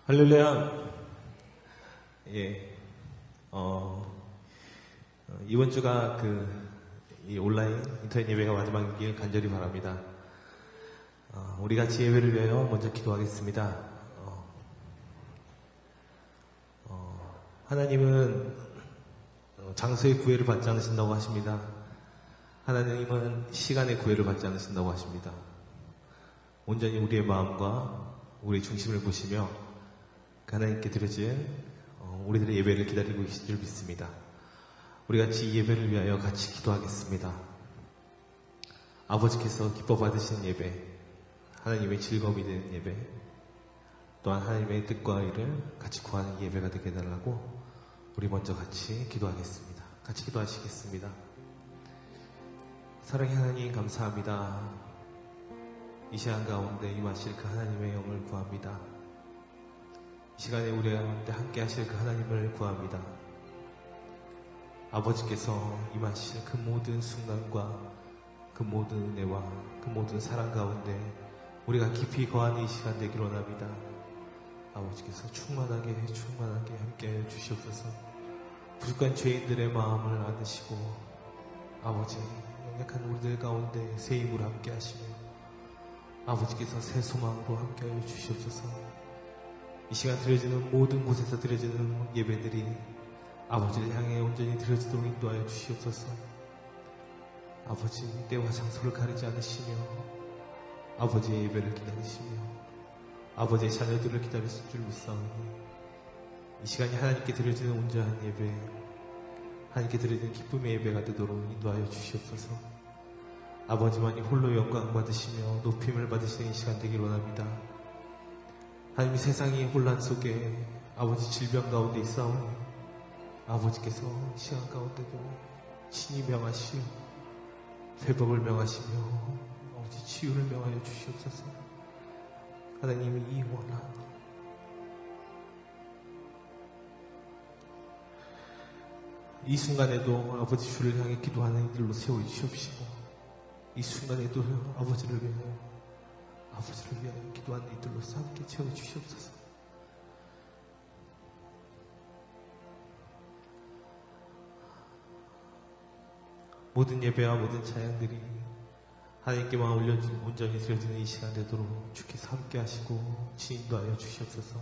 할렐루야. 예. 이번 주가 이 온라인 인터넷 예배가 마지막이길 간절히 바랍니다. 우리 같이 예배를 위하여 먼저 기도하겠습니다. 하나님은 장소의 구애를 받지 않으신다고 하십니다. 하나님은 시간의 구애를 받지 않으신다고 하십니다. 온전히 우리의 마음과 우리의 중심을 보시며 하나님께 드려질 우리들의 예배를 기다리고 계신 줄 믿습니다. 우리 같이 이 예배를 위하여 같이 기도하겠습니다. 아버지께서 기뻐 받으시는 예배, 하나님의 즐거움이 되는 예배, 또한 하나님의 뜻과 의를 같이 구하는 예배가 되게 해달라고 우리 먼저 같이 기도하겠습니다. 같이 기도하시겠습니다. 사랑의 하나님 감사합니다. 이 시간 가운데 임하실 그 하나님의 영을 구합니다. 이 시간에 우리 가운데 함께 하실 그 하나님을 구합니다. 아버지께서 임하실 그 모든 순간과 그 모든 은혜와 그 모든 사랑 가운데 우리가 깊이 거하는 이 시간 되기를 원합니다. 아버지께서 충만하게 함께하여 주시옵소서. 부족한 죄인들의 마음을 안으시고 아버지 연약한 우리들 가운데 새 힘으로 함께 하시며 아버지께서 새 소망으로 함께하여 주시옵소서. 이 시간 드려지는 모든 곳에서 드려지는 예배들이 아버지를 향해 온전히 드려지도록 인도하여 주시옵소서. 아버지 때와 장소를 가리지 않으시며 아버지의 예배를 기다리시며 아버지의 자녀들을 기다리실 줄 믿사오니 이 시간이 하나님께 드려지는 온전한 예배, 하나님께 드려지는 기쁨의 예배가 되도록 인도하여 주시옵소서. 아버지만이 홀로 영광 받으시며 높임을 받으시는 이 시간 되길 원합니다. 하나님 세상이 혼란 속에 아버지 질병 가운데 있사오니 아버지께서 시간 가운데도 친히 명하시오 회복을 명하시며 아버지 치유를 명하여 주시옵소서. 하나님이 이 원한 이 순간에도 아버지 주를 향해 기도하는 이들로 세워주시옵시고 이 순간에도 아버지를 위하여 기도하는 이들로서 함께 채워주시옵소서. 모든 예배와 모든 찬양들이 하나님께만 온전히 드려지는 이 시간 되도록 주께서 함께 하시고 지인도하여 주시옵소서.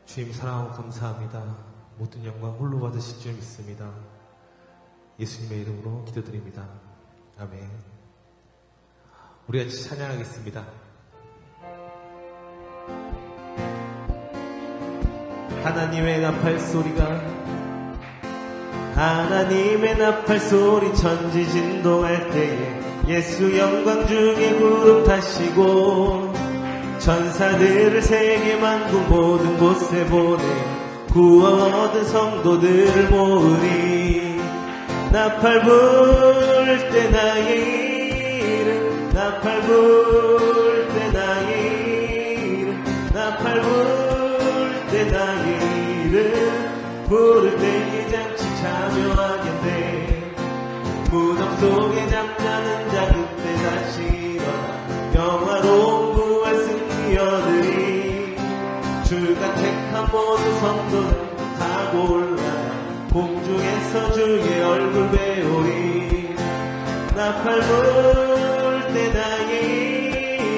주님 사랑하고 감사합니다. 모든 영광 홀로 받으실 줄 믿습니다. 예수님의 이름으로 기도드립니다. 아멘. 우리 같이 찬양하겠습니다. 하나님의 나팔 소리 천지 진동할 때에 예수 영광 중에 구름 타시고 천사들을 세계 만국 모든 곳에 보내 구원 얻은 성도들을 모으리. 나팔 불 때 나의 이름 나팔 불 때 나의 이름 나팔 불 때 나의 이름 부를 때 잔치 참여하겠네. 무덤 속에 잠자는 자 그때 다시 일어나 영화로운 부활 승리 얻으리. 주가 택한 모든 성도들 타고 올라가 공중에서 주의 얼굴 배우리. 나팔 불 때 나의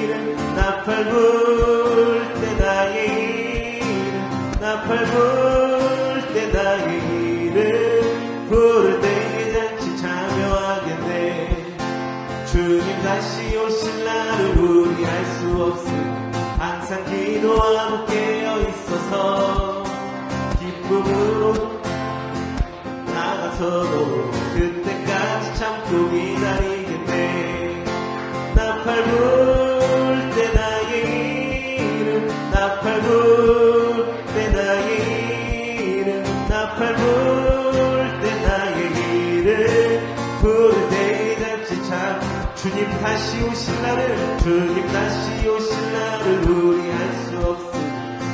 이름 나팔 불 때 나의 이름 나팔 불 때 나의 이름 부를 때에 잔치 참여하겠네. 주님 다시 오실 날을 우리 알 수 없으니 항상 기도하고 깨어 있어서 기쁨으로 나가서도 그때까지 참고 기다리겠네. 나팔 불 때 나의 이름 나팔 불 때 나의 이름 나팔 불 때 나의 이름 부를 때에 잔치 참 주님 다시 오실 날을 우리 알 수 없으니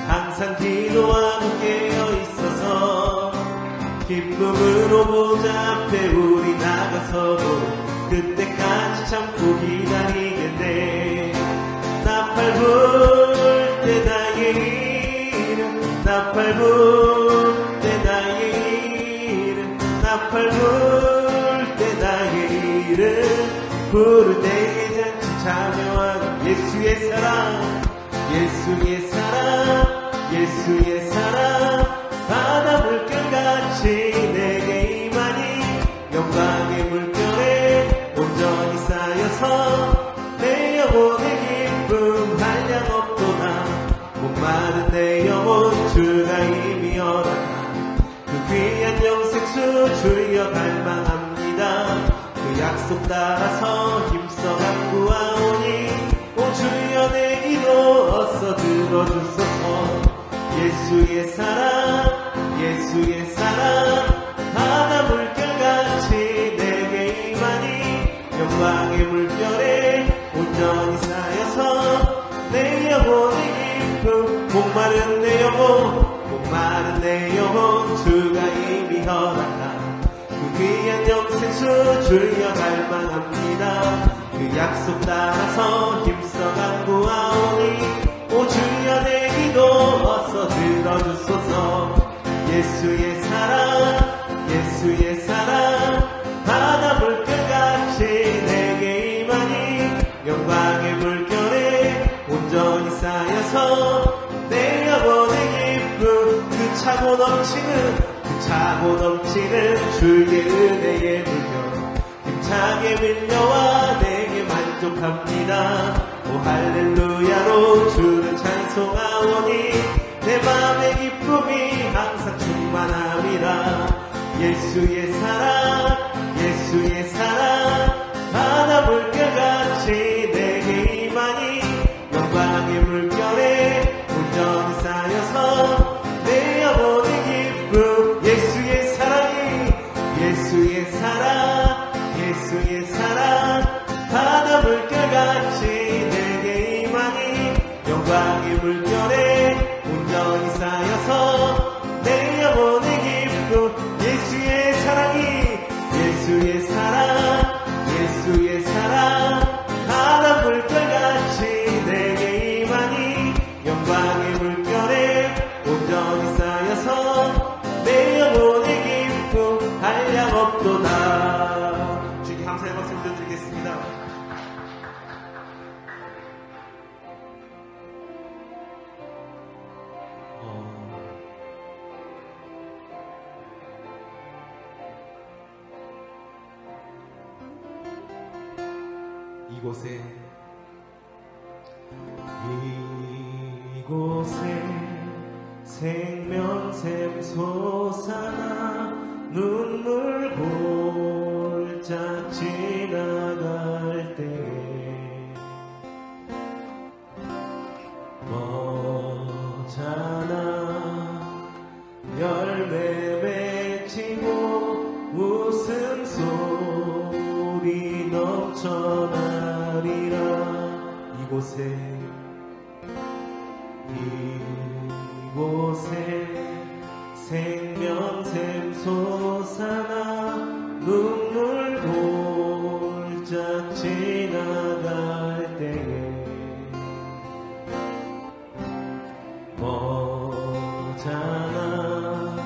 항상 기도하고 깨어 있어서 기쁨으로 보좌 앞에 우리 나가서도 그때까지 참고 기다리겠네. 나팔 불 때 나의 나팔 불 때 나의 이름 나팔 불 때 나의 이름 부를 때에 잔치 참여하는 예수의 사랑 예수의 사랑 예수의 사랑 바다 물결같이 내게 임하니 영광의 물결에 온전히 쌓여서 내 영혼의 기쁨 한량 없도다 목마른 내 영혼 주가 이미 허락한 그 귀한 영생수 주여 갈망합니다 그 약속 따라서 힘써 간구하오니 오 주여 내 기도 어서 들어주소서 예수의 사랑 예수의 사랑 바다 물결같이 내게 임하니 영광의 물결에 온전히 쌓여서 내 영혼의 기쁨 목마른 내 영혼 주가 이미 허락한 그 귀한 영생수 주여 갈망합니다 그 약속 따라서 힘써 간구하오니 오 주여 내 기도 어서 들어주소서 예수의 사랑 바다 물결같이 내게 임하니 영광의 물결에 온전히 쌓여서 내 영혼의 기쁨 그 차고 넘치는 주의 은혜의 물결 힘차게 밀려와 내게 만족합니다 오 할렐루야로 주를 찬송하오니 내 맘의 기쁨이 항상 충만함이라 예수의 사랑 바다 물결같이 내게 임하니 영광의 물결에 온전히 쌓여서 내 영혼의 기쁨 예수의 사랑 바다 물결같이 내게 임하니 영광의 물결에 온전히 쌓여서 내 영혼의 기쁨 예수의 사랑 바다 물결같이 내게 임하니 영광의 물결에 온전히 쌓여서 내 영혼의 기쁨 한량없도다 주님 감사의 박수 드리겠습니다. 이곳에 생명샘 솟아나 눈물 골짝 지나갈 때에 너잖아 열매 맺히고 웃음소리 넘쳐나리라 이곳에 생명샘 솟아나 눈물 골짝 지나갈 때에 뭐잖아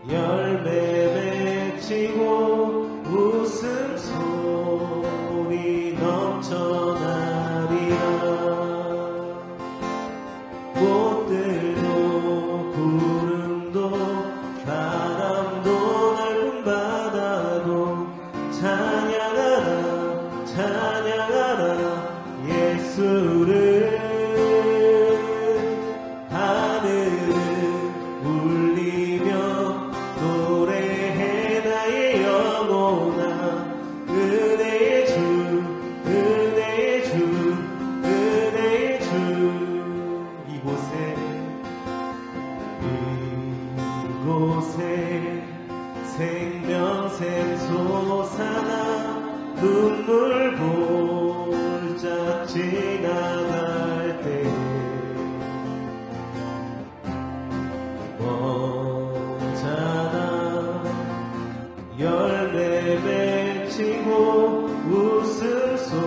열매 맺히고 웃음소리 넘쳐나리라 꽃들도 구름도 바람도 넓은 바다도 찬양하라 예수를 하늘을 울리며 노래해 나의 영혼아 은혜의 주 이곳에 생명샘 솟아나 눈물 골짝 지나갈 때에 뭐잖아 열매 맺히고 웃음소리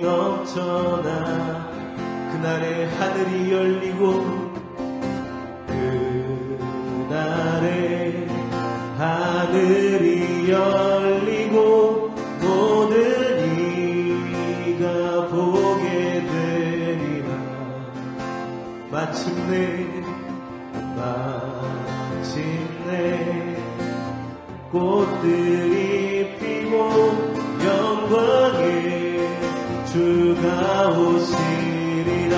넘쳐나 그날의 하늘이 열리고 마침내 꽃들이 피고 영광의 주가 오시리라.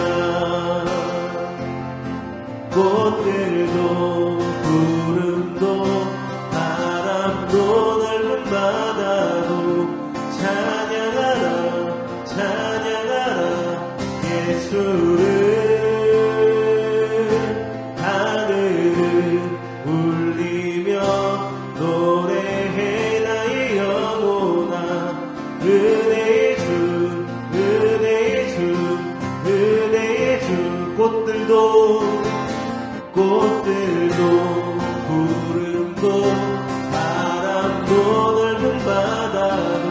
꽃들도 구름도 바람도 넓은 바다도 찬양하라 찬양하라 예수를. 하늘은 울리며 노래해 나의 영혼아. 은혜의 주 은혜의 주 은혜의 주. 꽃들도 구름도 바람도 넓은 바다도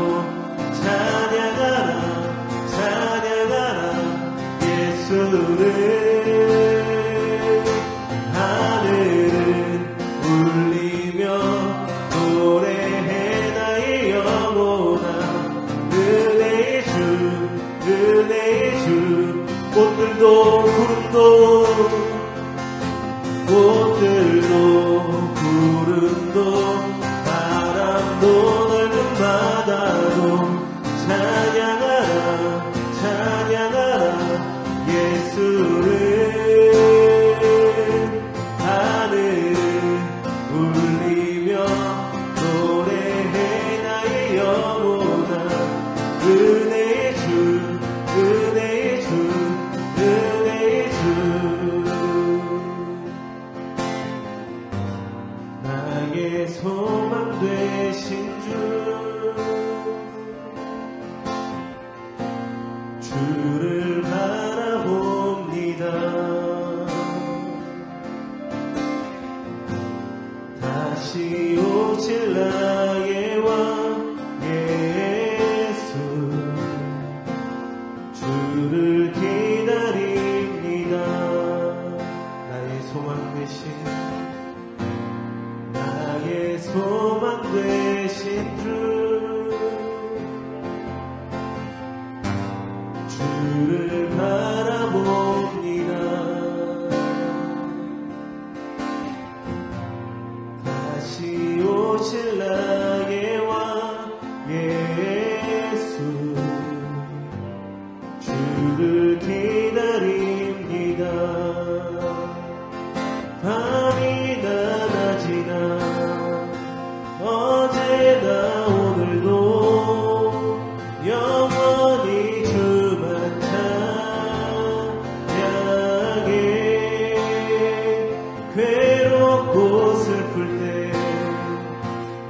찬양하라 찬양하라 예수를. 하늘은 울리며 노래해 나의 영혼아. 은혜의 주 은혜의 주. 꽃들도 구름도 바람도 넓은 바다도 찬양하라 찬양하라 예수를. 하늘은 울리며 노래해 나의 영혼아. 은혜의 주 은혜의 주 은혜의 주. 나의 소망 되신 주를 바라봅니다. 다시 오실 나의 왕 예수 주를 기다립니다. 나의 소망 되신 주를 바라봅니다. 다시 오실 나의 왕 예수 주를 기다립니다. 밤이나 낮이나 어제나 오늘도 영원히 주만 찬양해. 괴롭고 슬플 때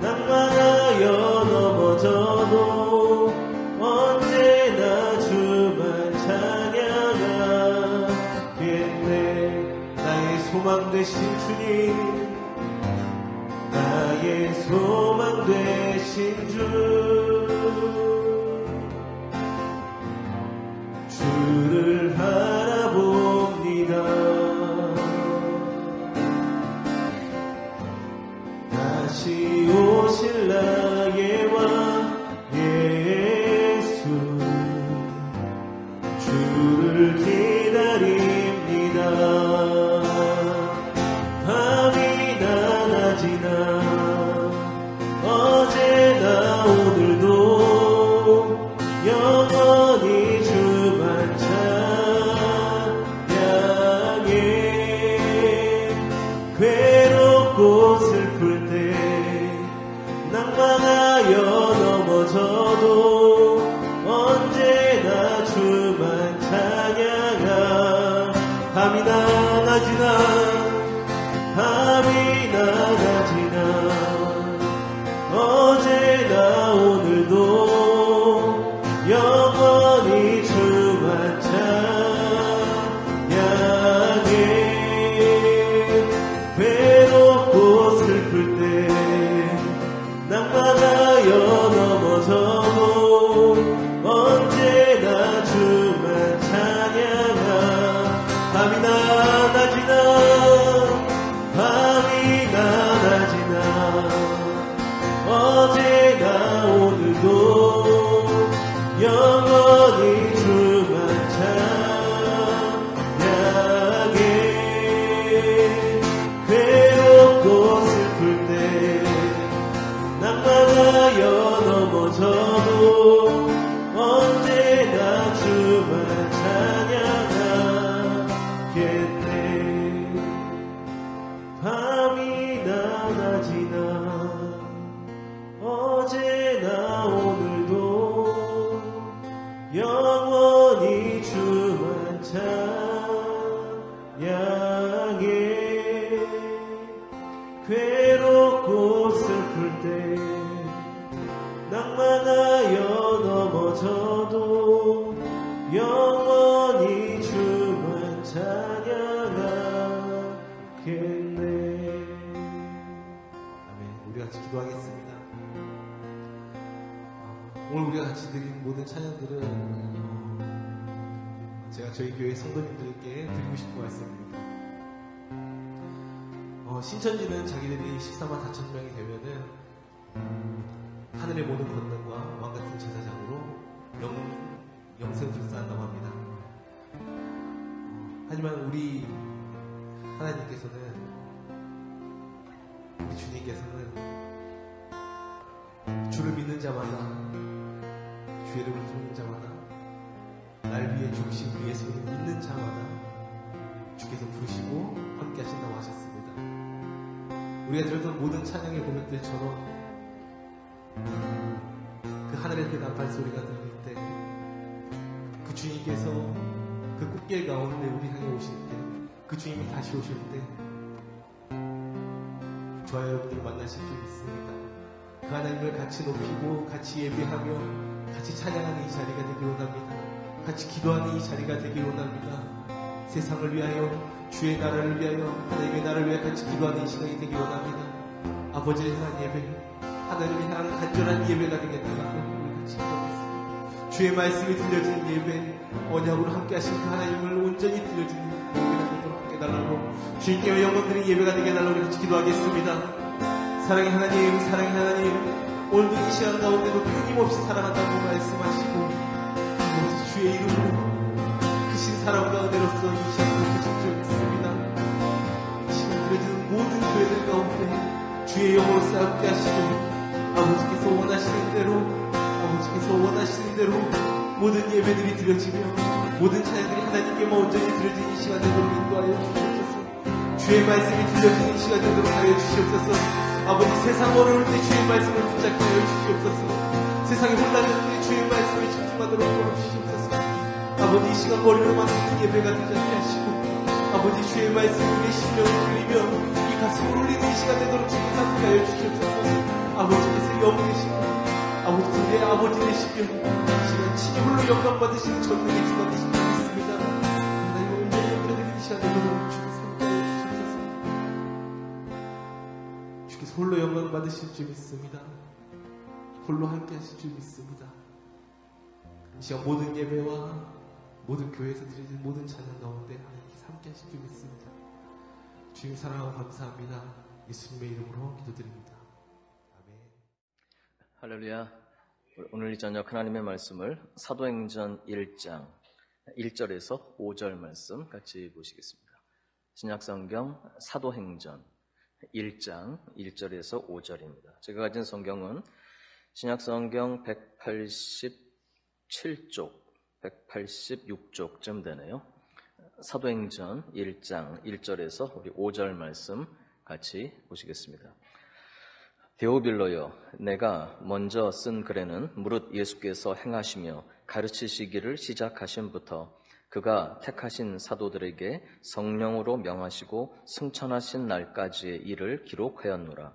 낭만하여 넘어져도 언제나 주만 찬양하겠네. 나의 소망 되신 주님 나의 소망 되신 주를 바라봅니다. 다시 오실 나의 왕 예수 주를 기다립니다. 밤이나 낮이나 어제나 오늘도 영원히 주만 찬양해. 괴롭고 슬플 때 낭만하여 넘어져도 언제나 주만 찬양하. 밤이나 낮이나 어제나 오늘도 영원히 주만 찬양해. 괴롭고 슬플 때 낭만하여 넘어져도 언제나 주만 찬양하. 밤이나 낮이나 어제나 오늘도 영원히 주만 찬양해. 없겠네. 밤이나 낮이나 어제나 오늘도 영원히 주만 찬양해. 괴롭고 슬플 때 낭만하여 넘어져도 영원히 주만 찬양하겠네. 아멘. 우리 같이 기도하겠습니다. 오늘 우리가 같이 드린 모든 찬양들은 제가 저희 교회 성도님들께 드리고 싶은 말씀입니다. 신천지는 자기들이 14만 4천 명이 되면은 하늘의 모든 권능과 왕같은 제사장으로 영생불사한다고 합니다. 하지만 우리 하나님께서는, 우리 주님께서는 주를 믿는 자마다, 주의 이름을 부르는 자마다, 날 위해 죽으신 우리 예수를 믿는 자마다 주께서 부르시고 함께 하신다고 하셨습니다. 우리가 들었던 모든 찬양의 고백들처럼 그 하늘의 그 나팔 소리가 들릴 때, 그 주님께서 그 꽃길 가운데 우리 향해 오실 때, 그 주님이 다시 오실 때 저와 여러분들을 만나실 줄 믿습니다. 그 하나님을 같이 높이고 같이 예배하며 같이 찬양하는 이 자리가 되길 원합니다. 같이 기도하는 이 자리가 되길 원합니다. 세상을 위하여, 주의 나라를 위하여, 하나님의 나라를 위하여 같이 기도하는 이 시간이 되길 원합니다. 아버지를 향한 예배, 하나님을 향한 간절한 예배가 되겠다고 우리 같이 기도하겠습니다. 주의 말씀이 들려지는 예배, 언약으로 함께 하신 그 하나님을 온전히 들려지는 예배가 되도록 함께 달라고, 주님께 영광 드리는 예배가 되게 달라고 우리 같이 기도하겠습니다. 사랑의 하나님, 사랑의 하나님, 오늘도 이 시간 가운데도 끊임없이 사랑한다고 말씀하시고, 주의 이름으로 크신 사랑과 은혜로서 이 시간을 크신 줄 믿습니다. 이 시간 들려지는 모든 교회들 가운데 주의 영으로서 함께 하시고, 아버지께서 원하시는 대로 모든 예배들이 드려지며 모든 찬양들이 하나님께만 온전히 드려지는 이 시간 되도록 인도하여 주시옵소서. 주의 말씀이 들려지는 이 시간 되도록 하여 주시옵소서. 아버지, 세상 어려울 때 주의 말씀을 붙잡게 하여 주시옵소서. 세상이 혼란할 때 주의 말씀에 집중하도록 도와주시옵소서. 아버지, 이 시간 머리로만 듣는 예배가 되지 않게 하시고, 아버지, 주의 말씀을 우리의 심령을 울리며 이 가슴을 울리는 이 시간 되도록 주께서 함께 하여 주시옵소서. 아버지께서 영이 되시고, 아버지께서 내 아버지 되시며 이 시간 친히 홀로 영광 받으시는 전능의 주가 되시는 줄 믿습니다. 하나님을 온전히 엎드려드리는 이 시간 되도록 주께서 함께 하여 주시옵소서. 주께서 홀로 영광 받으실 줄 믿습니다. 홀로 함께 하실 줄 믿습니다. 이 시간 모든 예배와 모든 교회에서 드리는 모든 찬양 가운데 하나님께서 함께 하실 줄 믿습니다. 주님 사랑하고 감사합니다. 예수님의 이름으로 기도드립니다. 아멘. 할렐루야. 오늘 이 저녁 하나님의 말씀을 사도행전 1장 1절에서 5절 말씀 같이 보시겠습니다. 신약성경 사도행전 1장 1절에서 5절입니다. 제가 가진 성경은 신약성경 187쪽, 186쪽쯤 되네요. 사도행전 1장 1절에서 우리 5절 말씀 같이 보시겠습니다. 데오빌로여, 내가 먼저 쓴 글에는 무릇 예수께서 행하시며 가르치시기를 시작하신부터 그가 택하신 사도들에게 성령으로 명하시고 승천하신 날까지의 일을 기록하였노라.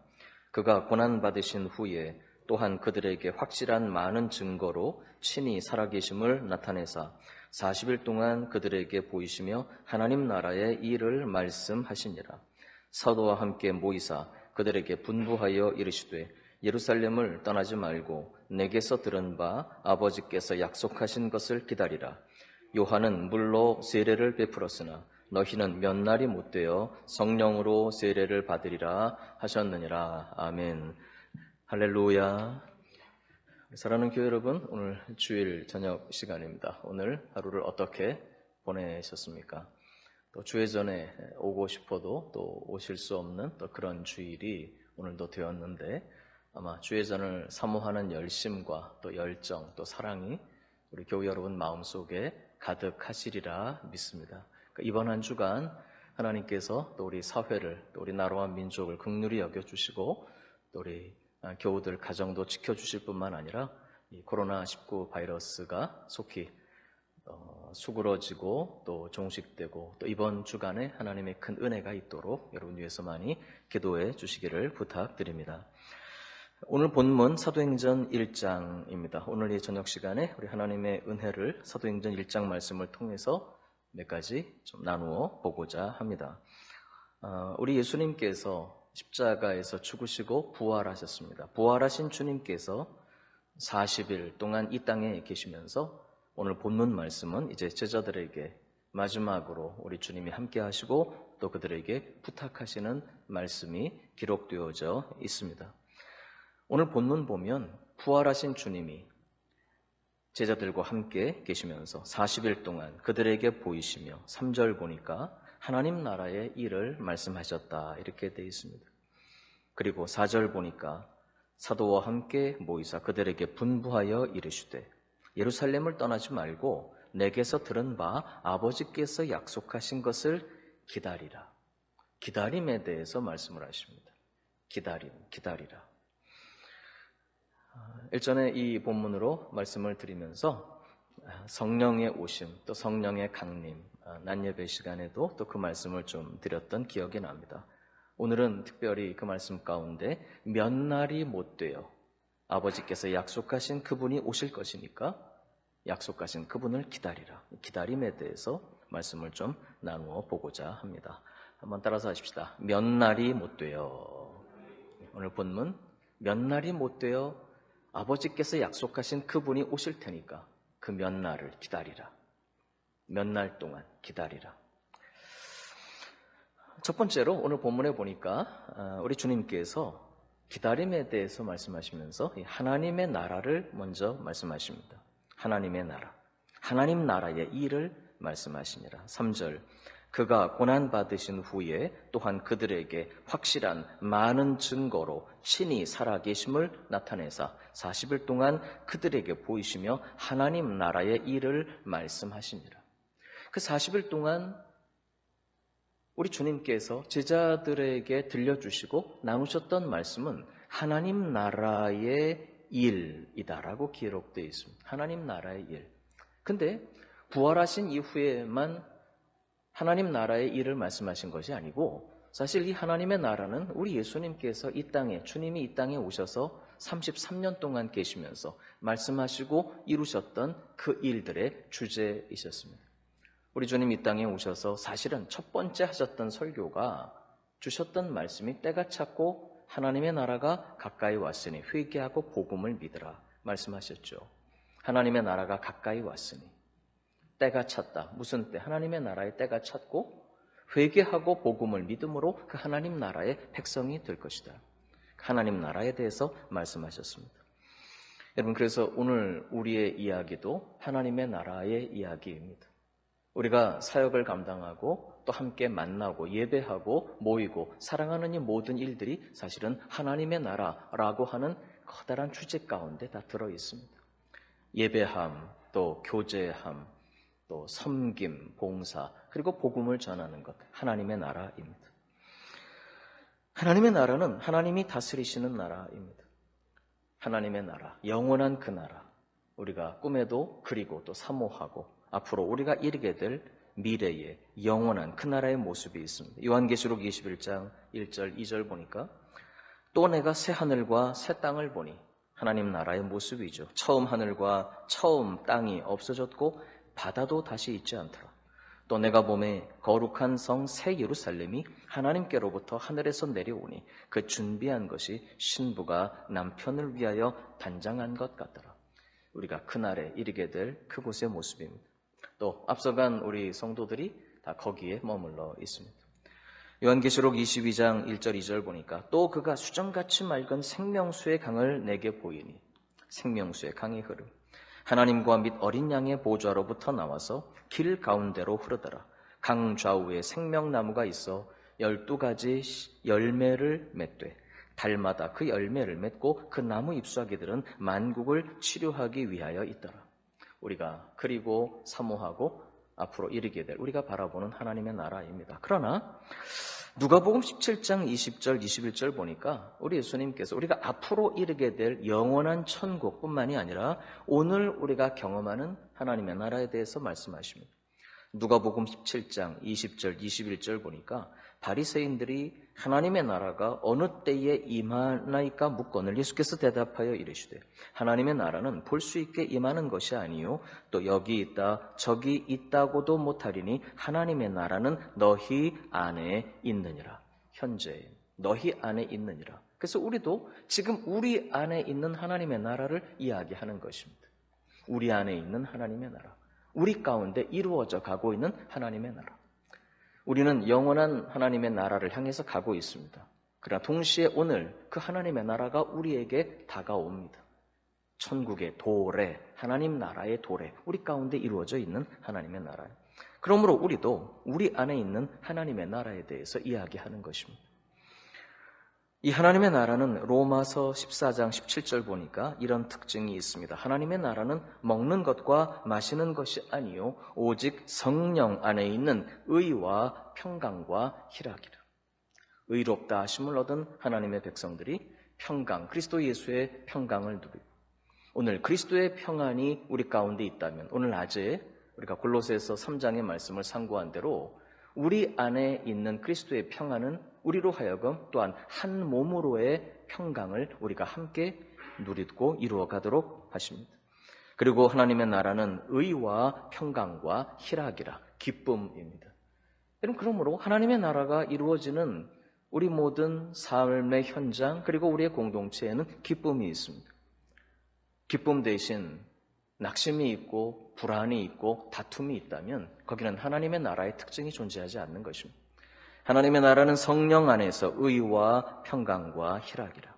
그가 고난받으신 후에 또한 그들에게 확실한 많은 증거로 친히 살아계심을 나타내사 40일 동안 그들에게 보이시며 하나님 나라의 일을 말씀하시니라. 사도와 함께 모이사 그들에게 분부하여 이르시되 예루살렘을 떠나지 말고 내게서 들은 바 아버지께서 약속하신 것을 기다리라. 요한은 물로 세례를 베풀었으나 너희는 몇 날이 못되어 성령으로 세례를 받으리라 하셨느니라. 아멘. 할렐루야. 사랑하는 교회 여러분, 오늘 주일 저녁 시간입니다. 오늘 하루를 어떻게 보내셨습니까? 또 주회전에 오고 싶어도 또 오실 수 없는 또 그런 주일이 오늘도 되었는데, 아마 주회전을 사모하는 열심과 또 열정 또 사랑이 우리 교회 여러분 마음속에 가득하시리라 믿습니다. 이번 한 주간 하나님께서 또 우리 사회를, 또 우리 나라와 민족을 긍휼히 여겨주시고 또 우리 교우들 가정도 지켜주실 뿐만 아니라 이 코로나19 바이러스가 속히 수그러지고 또 종식되고 또 이번 주간에 하나님의 큰 은혜가 있도록 여러분 위해서 많이 기도해 주시기를 부탁드립니다. 오늘 본문 사도행전 1장입니다. 오늘 이 저녁 시간에 우리 하나님의 은혜를 사도행전 1장 말씀을 통해서 몇 가지 좀 나누어 보고자 합니다. 우리 예수님께서 십자가에서 죽으시고 부활하셨습니다. 부활하신 주님께서 40일 동안 이 땅에 계시면서 오늘 본문 말씀은 이제 제자들에게 마지막으로 우리 주님이 함께 하시고 또 그들에게 부탁하시는 말씀이 기록되어져 있습니다. 오늘 본문 보면 부활하신 주님이 제자들과 함께 계시면서 40일 동안 그들에게 보이시며 3절 보니까 하나님 나라의 일을 말씀하셨다 이렇게 되어 있습니다. 그리고 4절 보니까 사도와 함께 모이사 그들에게 분부하여 이르시되 예루살렘을 떠나지 말고 내게서 들은 바 아버지께서 약속하신 것을 기다리라. 기다림에 대해서 말씀을 하십니다. 기다리라. 일전에 이 본문으로 말씀을 드리면서 성령의 오심, 또 성령의 강림, 낮예배 시간에도 또 그 말씀을 좀 드렸던 기억이 납니다. 오늘은 특별히 그 말씀 가운데 몇 날이 못 돼요. 아버지께서 약속하신 그분이 오실 것이니까 약속하신 그분을 기다리라. 기다림에 대해서 말씀을 좀 나누어 보고자 합니다. 한번 따라서 하십시다. 몇 날이 못 돼요. 오늘 본문 몇 날이 못 돼요. 아버지께서 약속하신 그분이 오실 테니까 그 몇 날을 기다리라. 몇 날 동안 기다리라. 첫 번째로 오늘 본문에 보니까 우리 주님께서 기다림에 대해서 말씀하시면서 하나님의 나라를 먼저 말씀하십니다. 하나님의 나라, 하나님 나라의 일을 말씀하시니라. 3절 그가 고난받으신 후에 또한 그들에게 확실한 많은 증거로 친히 살아계심을 나타내사 40일 동안 그들에게 보이시며 하나님 나라의 일을 말씀하시니라. 그 40일 동안 우리 주님께서 제자들에게 들려주시고 나누셨던 말씀은 하나님 나라의 일이다라고 기록되어 있습니다. 하나님 나라의 일. 근데 부활하신 이후에만 하나님 나라의 일을 말씀하신 것이 아니고 사실 이 하나님의 나라는 우리 예수님께서 이 땅에 주님이 이 땅에 오셔서 33년 동안 계시면서 말씀하시고 이루셨던 그 일들의 주제이셨습니다. 우리 주님 이 땅에 오셔서 사실은 첫 번째 하셨던 설교가 주셨던 말씀이 때가 찼고 하나님의 나라가 가까이 왔으니 회개하고 복음을 믿으라 말씀하셨죠. 하나님의 나라가 가까이 왔으니 때가 찼다. 무슨 때? 하나님의 나라의 때가 찼고 회개하고 복음을 믿음으로 그 하나님 나라의 백성이 될 것이다. 하나님 나라에 대해서 말씀하셨습니다. 여러분 그래서 오늘 우리의 이야기도 하나님의 나라의 이야기입니다. 우리가 사역을 감당하고 또 함께 만나고 예배하고 모이고 사랑하는 이 모든 일들이 사실은 하나님의 나라라고 하는 커다란 주제 가운데 다 들어있습니다. 예배함, 또 교제함, 또 섬김, 봉사, 그리고 복음을 전하는 것, 하나님의 나라입니다. 하나님의 나라는 하나님이 다스리시는 나라입니다. 하나님의 나라, 영원한 그 나라, 우리가 꿈에도 그리고 또 사모하고 앞으로 우리가 이르게 될 미래의 영원한 그 나라의 모습이 있습니다. 요한계시록 21장 1절, 2절 보니까 또 내가 새 하늘과 새 땅을 보니 하나님 나라의 모습이죠. 처음 하늘과 처음 땅이 없어졌고 바다도 다시 있지 않더라. 또 내가 보매 거룩한 성 새 예루살렘이 하나님께로부터 하늘에서 내려오니 그 준비한 것이 신부가 남편을 위하여 단장한 것 같더라. 우리가 그날에 이르게 될 그곳의 모습입니다. 또 앞서간 우리 성도들이 다 거기에 머물러 있습니다. 요한계시록 22장 1절 2절 보니까 또 그가 수정같이 맑은 생명수의 강을 내게 보이니 생명수의 강이 흐름 하나님과 및 어린 양의 보좌로부터 나와서 길 가운데로 흐르더라. 강 좌우에 생명나무가 있어 12가지 열매를 맺되 달마다 그 열매를 맺고 그 나무 잎사귀들은 만국을 치료하기 위하여 있더라. 우리가 그리고 사모하고 앞으로 이르게 될 우리가 바라보는 하나님의 나라입니다. 그러나 누가복음 17장 20절 21절 보니까 우리 예수님께서 우리가 앞으로 이르게 될 영원한 천국뿐만이 아니라 오늘 우리가 경험하는 하나님의 나라에 대해서 말씀하십니다. 누가복음 17장 20절 21절 보니까 바리새인들이 하나님의 나라가 어느 때에 임하나이까 묻거늘 예수께서 대답하여 이르시되 하나님의 나라는 볼 수 있게 임하는 것이 아니요 또 여기 있다 저기 있다고도 못하리니 하나님의 나라는 너희 안에 있느니라. 현재 너희 안에 있느니라. 그래서 우리도 지금 우리 안에 있는 하나님의 나라를 이야기하는 것입니다. 우리 안에 있는 하나님의 나라, 우리 가운데 이루어져 가고 있는 하나님의 나라. 우리는 영원한 하나님의 나라를 향해서 가고 있습니다. 그러나 동시에 오늘 그 하나님의 나라가 우리에게 다가옵니다. 천국의 도래, 하나님 나라의 도래, 우리 가운데 이루어져 있는 하나님의 나라예요. 그러므로 우리도 우리 안에 있는 하나님의 나라에 대해서 이야기하는 것입니다. 이 하나님의 나라는 로마서 14장 17절 보니까 이런 특징이 있습니다. 하나님의 나라는 먹는 것과 마시는 것이 아니요 오직 성령 안에 있는 의와 평강과 희락이라. 의롭다 하심을 얻은 하나님의 백성들이 평강, 그리스도 예수의 평강을 누리고 오늘 그리스도의 평안이 우리 가운데 있다면 오늘 낮에 우리가 골로새서 3장의 말씀을 상고한 대로 우리 안에 있는 그리스도의 평안은 우리로 하여금 또한 한 몸으로의 평강을 우리가 함께 누리고 이루어 가도록 하십니다. 그리고 하나님의 나라는 의와 평강과 희락이라, 기쁨입니다. 여러분, 그러므로 하나님의 나라가 이루어지는 우리 모든 삶의 현장 그리고 우리의 공동체에는 기쁨이 있습니다. 기쁨 대신 낙심이 있고 불안이 있고 다툼이 있다면 거기는 하나님의 나라의 특징이 존재하지 않는 것입니다. 하나님의 나라는 성령 안에서 의와 평강과 희락이라.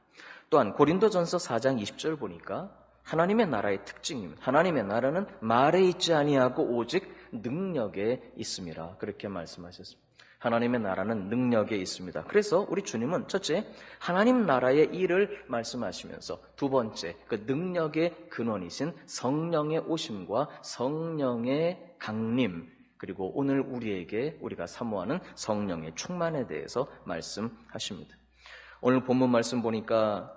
또한 고린도전서 4장 20절 보니까 하나님의 나라의 특징입니다. 하나님의 나라는 말에 있지 아니하고 오직 능력에 있음이라. 그렇게 말씀하셨습니다. 하나님의 나라는 능력에 있습니다. 그래서 우리 주님은 첫째, 하나님 나라의 일을 말씀하시면서 두 번째, 그 능력의 근원이신 성령의 오심과 성령의 강림, 그리고 오늘 우리가 사모하는 성령의 충만에 대해서 말씀하십니다. 오늘 본문 말씀 보니까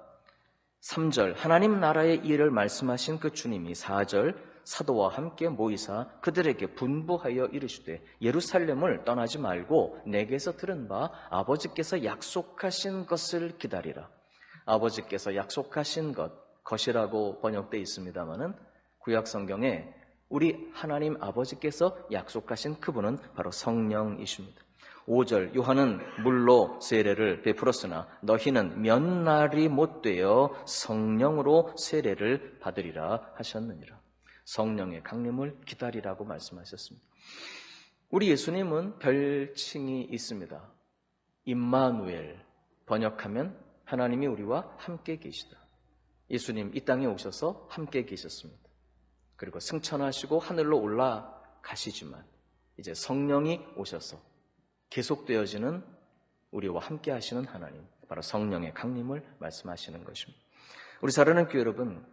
3절, 하나님 나라의 일을 말씀하신 그 주님이 4절, 사도와 함께 모이사 그들에게 분부하여 이르시되 예루살렘을 떠나지 말고 내게서 들은 바 아버지께서 약속하신 것을 기다리라. 아버지께서 약속하신 것이라고 번역되어 있습니다마는 구약 성경에 우리 하나님 아버지께서 약속하신 그분은 바로 성령이십니다. 5절, 요한은 물로 세례를 베풀었으나 너희는 몇 날이 못되어 성령으로 세례를 받으리라 하셨느니라. 성령의 강림을 기다리라고 말씀하셨습니다. 우리 예수님은 별칭이 있습니다. 임마누엘, 번역하면 하나님이 우리와 함께 계시다. 예수님 이 땅에 오셔서 함께 계셨습니다. 그리고 승천하시고 하늘로 올라가시지만 이제 성령이 오셔서 계속되어지는 우리와 함께 하시는 하나님, 바로 성령의 강림을 말씀하시는 것입니다. 우리 사랑하는 교회 여러분,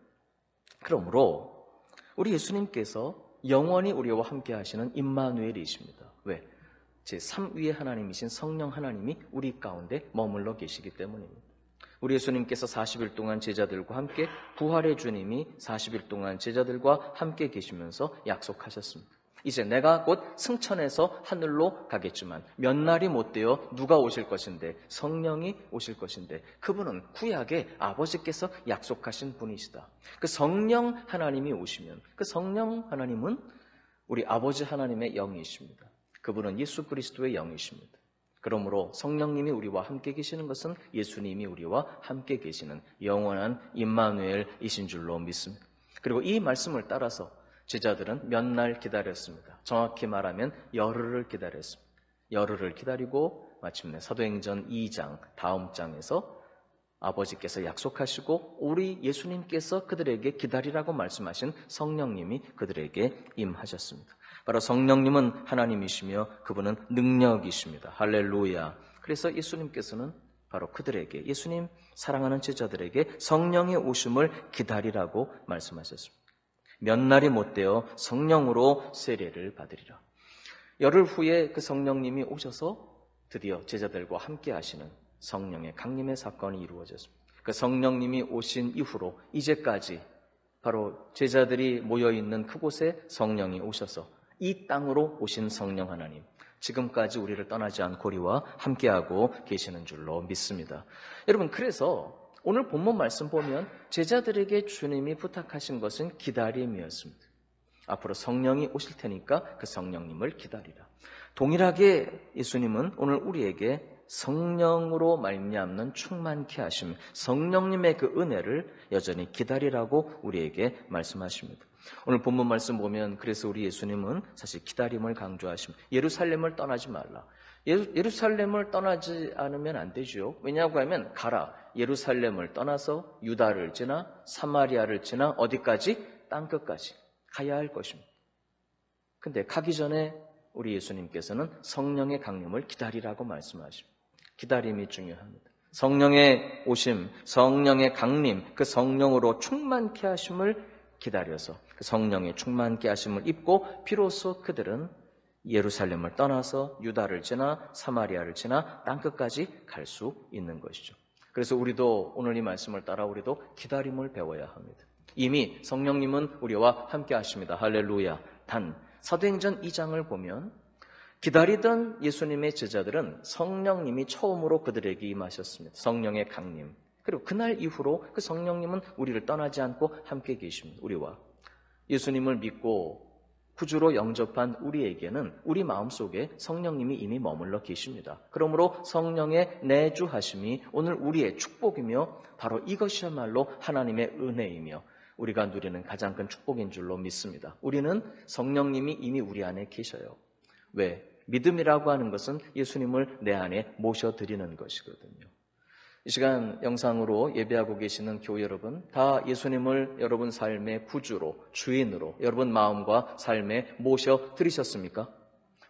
그러므로 우리 예수님께서 영원히 우리와 함께 하시는 임마누엘이십니다. 왜? 제3위의 하나님이신 성령 하나님이 우리 가운데 머물러 계시기 때문입니다. 우리 예수님께서 40일 동안 제자들과 함께, 부활의 주님이 40일 동안 제자들과 함께 계시면서 약속하셨습니다. 이제 내가 곧 승천해서 하늘로 가겠지만 몇 날이 못되어 누가 오실 것인데, 성령이 오실 것인데, 그분은 구약에 아버지께서 약속하신 분이시다. 그 성령 하나님이 오시면 그 성령 하나님은 우리 아버지 하나님의 영이십니다. 그분은 예수 그리스도의 영이십니다. 그러므로 성령님이 우리와 함께 계시는 것은 예수님이 우리와 함께 계시는 영원한 임마누엘이신 줄로 믿습니다. 그리고 이 말씀을 따라서 제자들은 몇 날 기다렸습니다. 정확히 말하면 열흘을 기다렸습니다. 열흘을 기다리고 마침내 사도행전 2장 다음 장에서 아버지께서 약속하시고 우리 예수님께서 그들에게 기다리라고 말씀하신 성령님이 그들에게 임하셨습니다. 바로 성령님은 하나님이시며 그분은 능력이십니다. 할렐루야. 그래서 예수님께서는 바로 그들에게, 예수님 사랑하는 제자들에게 성령의 오심을 기다리라고 말씀하셨습니다. 몇 날이 못되어 성령으로 세례를 받으리라. 열흘 후에 그 성령님이 오셔서 드디어 제자들과 함께 하시는 성령의 강림의 사건이 이루어졌습니다. 그 성령님이 오신 이후로 이제까지 바로 제자들이 모여있는 그곳에 성령이 오셔서 이 땅으로 오신 성령 하나님, 지금까지 우리를 떠나지 않고 우리와 함께하고 계시는 줄로 믿습니다. 여러분, 그래서 오늘 본문 말씀 보면 제자들에게 주님이 부탁하신 것은 기다림이었습니다. 앞으로 성령이 오실 테니까 그 성령님을 기다리라. 동일하게 예수님은 오늘 우리에게 성령으로 말미암는 충만케 하심, 성령님의 그 은혜를 여전히 기다리라고 우리에게 말씀하십니다. 오늘 본문 말씀 보면 그래서 우리 예수님은 사실 기다림을 강조하십니다. 예루살렘을 떠나지 말라. 예루살렘을 떠나지 않으면 안 되죠. 왜냐하고 하면 가라. 예루살렘을 떠나서 유다를 지나 사마리아를 지나 어디까지? 땅끝까지 가야 할 것입니다. 근데 가기 전에 우리 예수님께서는 성령의 강림을 기다리라고 말씀하십니다. 기다림이 중요합니다. 성령의 오심, 성령의 강림, 그 성령으로 충만케 하심을 기다려서 그 성령의 충만케 하심을 입고 비로소 그들은 예루살렘을 떠나서 유다를 지나 사마리아를 지나 땅끝까지 갈 수 있는 것이죠. 그래서 우리도 오늘 이 말씀을 따라 우리도 기다림을 배워야 합니다. 이미 성령님은 우리와 함께 하십니다. 할렐루야. 단 사도행전 2장을 보면 기다리던 예수님의 제자들은 성령님이 처음으로 그들에게 임하셨습니다. 성령의 강림. 그리고 그날 이후로 그 성령님은 우리를 떠나지 않고 함께 계십니다. 우리와 예수님을 믿고 구주로 영접한 우리에게는 우리 마음속에 성령님이 이미 머물러 계십니다. 그러므로 성령의 내주하심이 오늘 우리의 축복이며 바로 이것이야말로 하나님의 은혜이며 우리가 누리는 가장 큰 축복인 줄로 믿습니다. 우리는 성령님이 이미 우리 안에 계셔요. 왜? 믿음이라고 하는 것은 예수님을 내 안에 모셔드리는 것이거든요. 이 시간 영상으로 예배하고 계시는 교회 여러분, 다 예수님을 여러분 삶의 구주로, 주인으로 여러분 마음과 삶에 모셔드리셨습니까?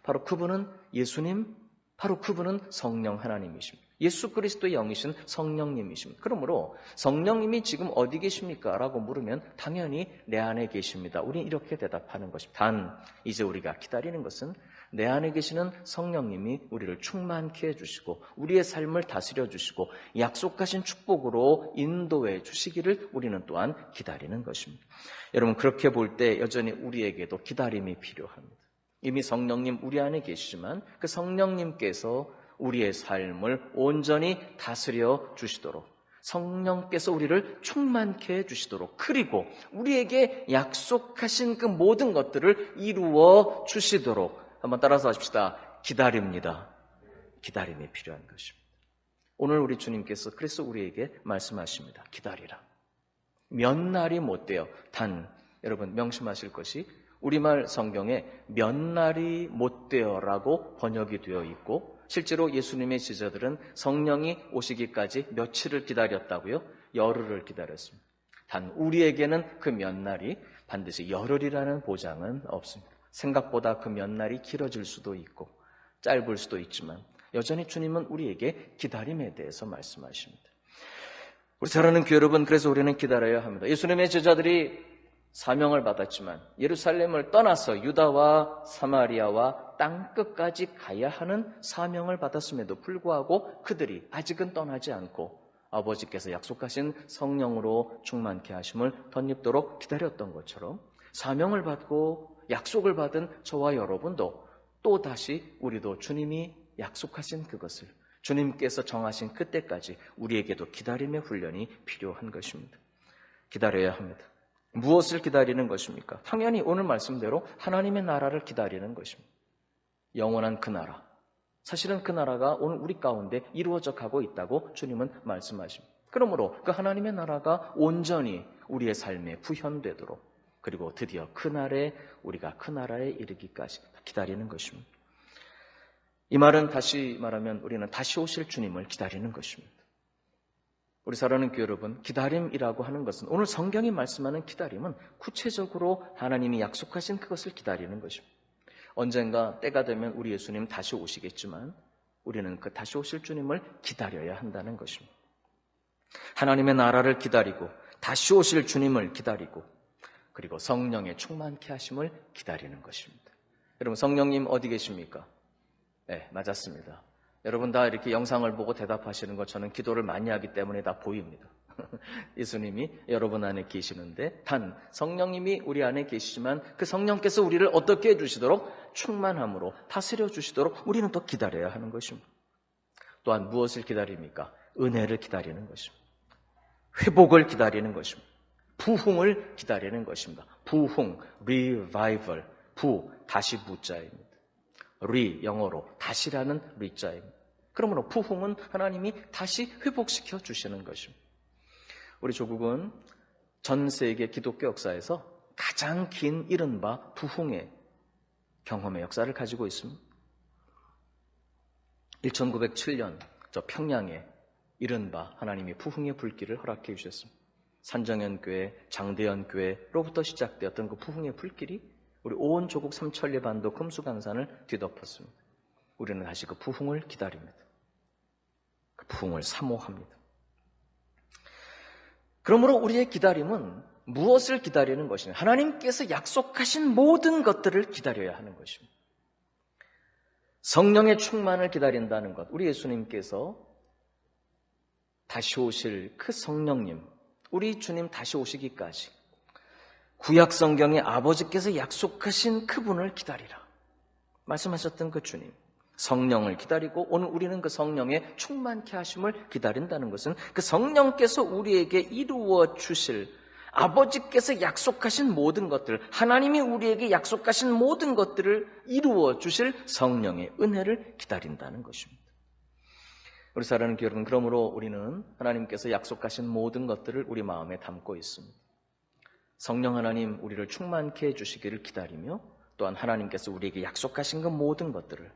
바로 그분은 예수님, 바로 그분은 성령 하나님이십니다. 예수 그리스도의 영이신 성령님이십니다. 그러므로 성령님이 지금 어디 계십니까? 라고 물으면 당연히 내 안에 계십니다. 우리는 이렇게 대답하는 것입니다. 단 이제 우리가 기다리는 것은 내 안에 계시는 성령님이 우리를 충만케 해주시고 우리의 삶을 다스려 주시고 약속하신 축복으로 인도해 주시기를 우리는 또한 기다리는 것입니다. 여러분, 그렇게 볼 때 여전히 우리에게도 기다림이 필요합니다. 이미 성령님 우리 안에 계시지만 그 성령님께서 우리의 삶을 온전히 다스려 주시도록, 성령께서 우리를 충만케 해주시도록, 그리고 우리에게 약속하신 그 모든 것들을 이루어 주시도록, 한번 따라서 하십시다. 기다립니다. 기다림이 필요한 것입니다. 오늘 우리 주님께서 그래서 우리에게 말씀하십니다. 기다리라. 몇 날이 못 돼요. 단 여러분 명심하실 것이 우리말 성경에 몇 날이 못 돼요라고 번역이 되어 있고, 실제로 예수님의 제자들은 성령이 오시기까지 며칠을 기다렸다고요? 열흘을 기다렸습니다. 단 우리에게는 그 몇 날이 반드시 열흘이라는 보장은 없습니다. 생각보다 그 몇 날이 길어질 수도 있고 짧을 수도 있지만 여전히 주님은 우리에게 기다림에 대해서 말씀하십니다. 우리 사랑하는 교회 여러분, 그래서 우리는 기다려야 합니다. 예수님의 제자들이 사명을 받았지만 예루살렘을 떠나서 유다와 사마리아와 땅끝까지 가야 하는 사명을 받았음에도 불구하고 그들이 아직은 떠나지 않고 아버지께서 약속하신 성령으로 충만케 하심을 덧입도록 기다렸던 것처럼 사명을 받고 약속을 받은 저와 여러분도 또다시 우리도 주님이 약속하신 그것을, 주님께서 정하신 그때까지 우리에게도 기다림의 훈련이 필요한 것입니다. 기다려야 합니다. 무엇을 기다리는 것입니까? 당연히 오늘 말씀대로 하나님의 나라를 기다리는 것입니다. 영원한 그 나라. 사실은 그 나라가 오늘 우리 가운데 이루어져 가고 있다고 주님은 말씀하십니다. 그러므로 그 하나님의 나라가 온전히 우리의 삶에 구현되도록, 그리고 드디어 그날에 우리가 그 나라에 이르기까지 기다리는 것입니다. 이 말은 다시 말하면 우리는 다시 오실 주님을 기다리는 것입니다. 우리 사랑하는 교회 여러분, 기다림이라고 하는 것은, 오늘 성경이 말씀하는 기다림은 구체적으로 하나님이 약속하신 그것을 기다리는 것입니다. 언젠가 때가 되면 우리 예수님 다시 오시겠지만 우리는 그 다시 오실 주님을 기다려야 한다는 것입니다. 하나님의 나라를 기다리고 다시 오실 주님을 기다리고 그리고 성령의 충만케 하심을 기다리는 것입니다. 여러분, 성령님 어디 계십니까? 네, 맞았습니다. 여러분 다 이렇게 영상을 보고 대답하시는 것 저는 기도를 많이 하기 때문에 다 보입니다. 예수님이 여러분 안에 계시는데 단 성령님이 우리 안에 계시지만 그 성령께서 우리를 어떻게 해주시도록 충만함으로 다스려 주시도록 우리는 또 기다려야 하는 것입니다. 또한 무엇을 기다립니까? 은혜를 기다리는 것입니다. 회복을 기다리는 것입니다. 부흥을 기다리는 것입니다. 부흥, revival, 다시 무자입니다. 영어로 다시라는 리자입니다. 그러므로 부흥은 하나님이 다시 회복시켜 주시는 것입니다. 우리 조국은 전 세계 기독교 역사에서 가장 긴 이른바 부흥의 경험의 역사를 가지고 있습니다. 1907년 저 평양에 이른바 하나님이 부흥의 불길을 허락해 주셨습니다. 산정연교회, 장대연교회로부터 시작되었던 그 부흥의 불길이 우리 온 조국 삼천리 반도 금수강산을 뒤덮었습니다. 우리는 다시 그 부흥을 기다립니다. 그 부흥을 사모합니다. 그러므로 우리의 기다림은 무엇을 기다리는 것이냐? 하나님께서 약속하신 모든 것들을 기다려야 하는 것입니다. 성령의 충만을 기다린다는 것, 우리 예수님께서 다시 오실 그 성령님, 우리 주님 다시 오시기까지 구약 성경에 아버지께서 약속하신 그분을 기다리라 말씀하셨던 그 주님, 성령을 기다리고 오늘 우리는 그 성령의 충만케 하심을 기다린다는 것은 그 성령께서 우리에게 이루어 주실 아버지께서 약속하신 모든 것들, 하나님이 우리에게 약속하신 모든 것들을 이루어 주실 성령의 은혜를 기다린다는 것입니다. 우리 사랑하는 교회 여러분, 그러므로 우리는 하나님께서 약속하신 모든 것들을 우리 마음에 담고 있습니다. 성령 하나님 우리를 충만케 해주시기를 기다리며 또한 하나님께서 우리에게 약속하신 그 모든 것들을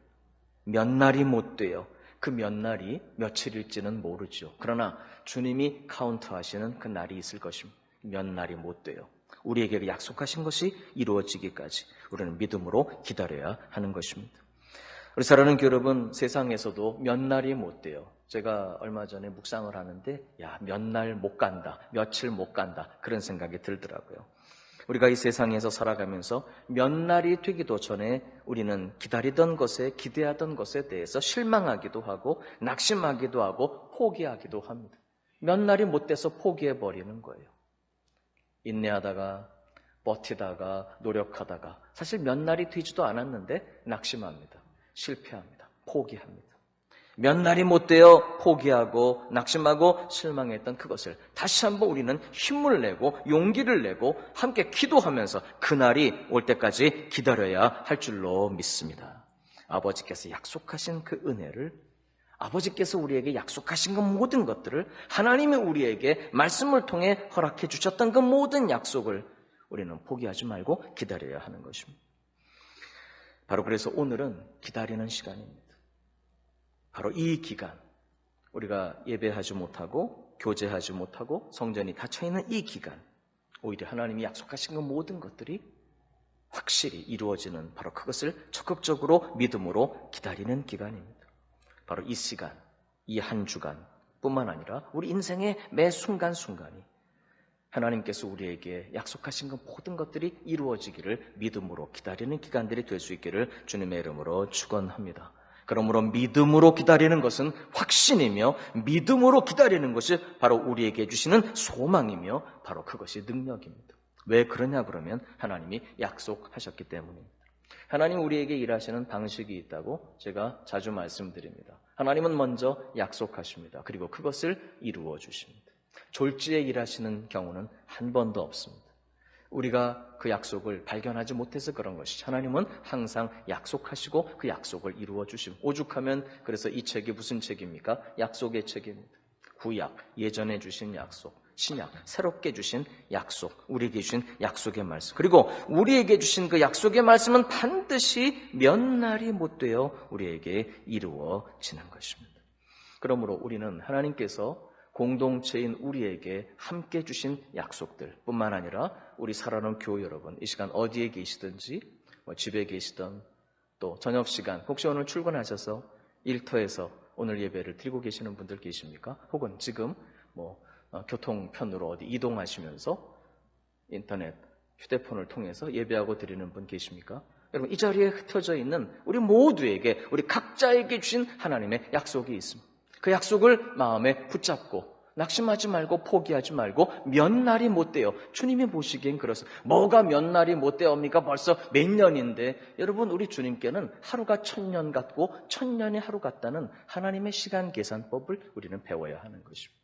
몇 날이 못 돼요. 그 몇 날이 며칠일지는 모르죠. 그러나 주님이 카운트하시는 그 날이 있을 것입니다. 몇 날이 못 돼요. 우리에게 약속하신 것이 이루어지기까지 우리는 믿음으로 기다려야 하는 것입니다. 우리 사랑하는 교회 여러분, 세상에서도 몇 날이 못 돼요. 제가 얼마 전에 묵상을 하는데 몇 날 못 간다, 며칠 못 간다 그런 생각이 들더라고요. 우리가 이 세상에서 살아가면서 몇 날이 되기도 전에 우리는 기다리던 것에, 기대하던 것에 대해서 실망하기도 하고 낙심하기도 하고 포기하기도 합니다. 몇 날이 못 돼서 포기해버리는 거예요. 인내하다가 버티다가 노력하다가 사실 몇 날이 되지도 않았는데 낙심합니다. 실패합니다. 포기합니다. 몇 날이 못 되어 포기하고 낙심하고 실망했던 그것을 다시 한번 우리는 힘을 내고 용기를 내고 함께 기도하면서 그날이 올 때까지 기다려야 할 줄로 믿습니다. 아버지께서 약속하신 그 은혜를, 아버지께서 우리에게 약속하신 그 모든 것들을, 하나님이 우리에게 말씀을 통해 허락해 주셨던 그 모든 약속을 우리는 포기하지 말고 기다려야 하는 것입니다. 바로 그래서 오늘은 기다리는 시간입니다. 바로 이 기간, 우리가 예배하지 못하고 교제하지 못하고 성전이 닫혀있는 이 기간, 오히려 하나님이 약속하신 그 모든 것들이 확실히 이루어지는 바로 그것을 적극적으로 믿음으로 기다리는 기간입니다. 바로 이 시간, 이 한 주간 뿐만 아니라 우리 인생의 매 순간순간이 하나님께서 우리에게 약속하신 그 모든 것들이 이루어지기를 믿음으로 기다리는 기간들이 될 수 있기를 주님의 이름으로 축원합니다. 그러므로 믿음으로 기다리는 것은 확신이며 믿음으로 기다리는 것이 바로 우리에게 주시는 소망이며 바로 그것이 능력입니다. 왜 그러냐 그러면 하나님이 약속하셨기 때문입니다. 하나님 우리에게 일하시는 방식이 있다고 제가 자주 말씀드립니다. 하나님은 먼저 약속하십니다. 그리고 그것을 이루어 주십니다. 졸지에 일하시는 경우는 한 번도 없습니다. 우리가 그 약속을 발견하지 못해서 그런 것이죠. 하나님은 항상 약속하시고 그 약속을 이루어 주십니다. 오죽하면 그래서 이 책이 무슨 책입니까? 약속의 책입니다. 구약, 예전에 주신 약속, 신약, 새롭게 주신 약속, 우리에게 주신 약속의 말씀. 그리고 우리에게 주신 그 약속의 말씀은 반드시 몇 날이 못 되어 우리에게 이루어지는 것입니다. 그러므로 우리는 하나님께서 공동체인 우리에게 함께 주신 약속들 뿐만 아니라 우리 사랑하는 교회 여러분, 이 시간 어디에 계시든지 집에 계시든 또 저녁 시간 혹시 오늘 출근하셔서 일터에서 오늘 예배를 드리고 계시는 분들 계십니까? 혹은 지금 교통편으로 어디 이동하시면서 인터넷, 휴대폰을 통해서 예배하고 드리는 분 계십니까? 여러분, 이 자리에 흩어져 있는 우리 모두에게, 우리 각자에게 주신 하나님의 약속이 있습니다. 그 약속을 마음에 붙잡고 낙심하지 말고 포기하지 말고 몇 날이 못 돼요. 주님이 보시기엔 그렇습니다. 뭐가 몇 날이 못 돼옵니까? 벌써 몇 년인데. 여러분, 우리 주님께는 하루가 1000년 같고 1000년이 하루 같다는 하나님의 시간 계산법을 우리는 배워야 하는 것입니다.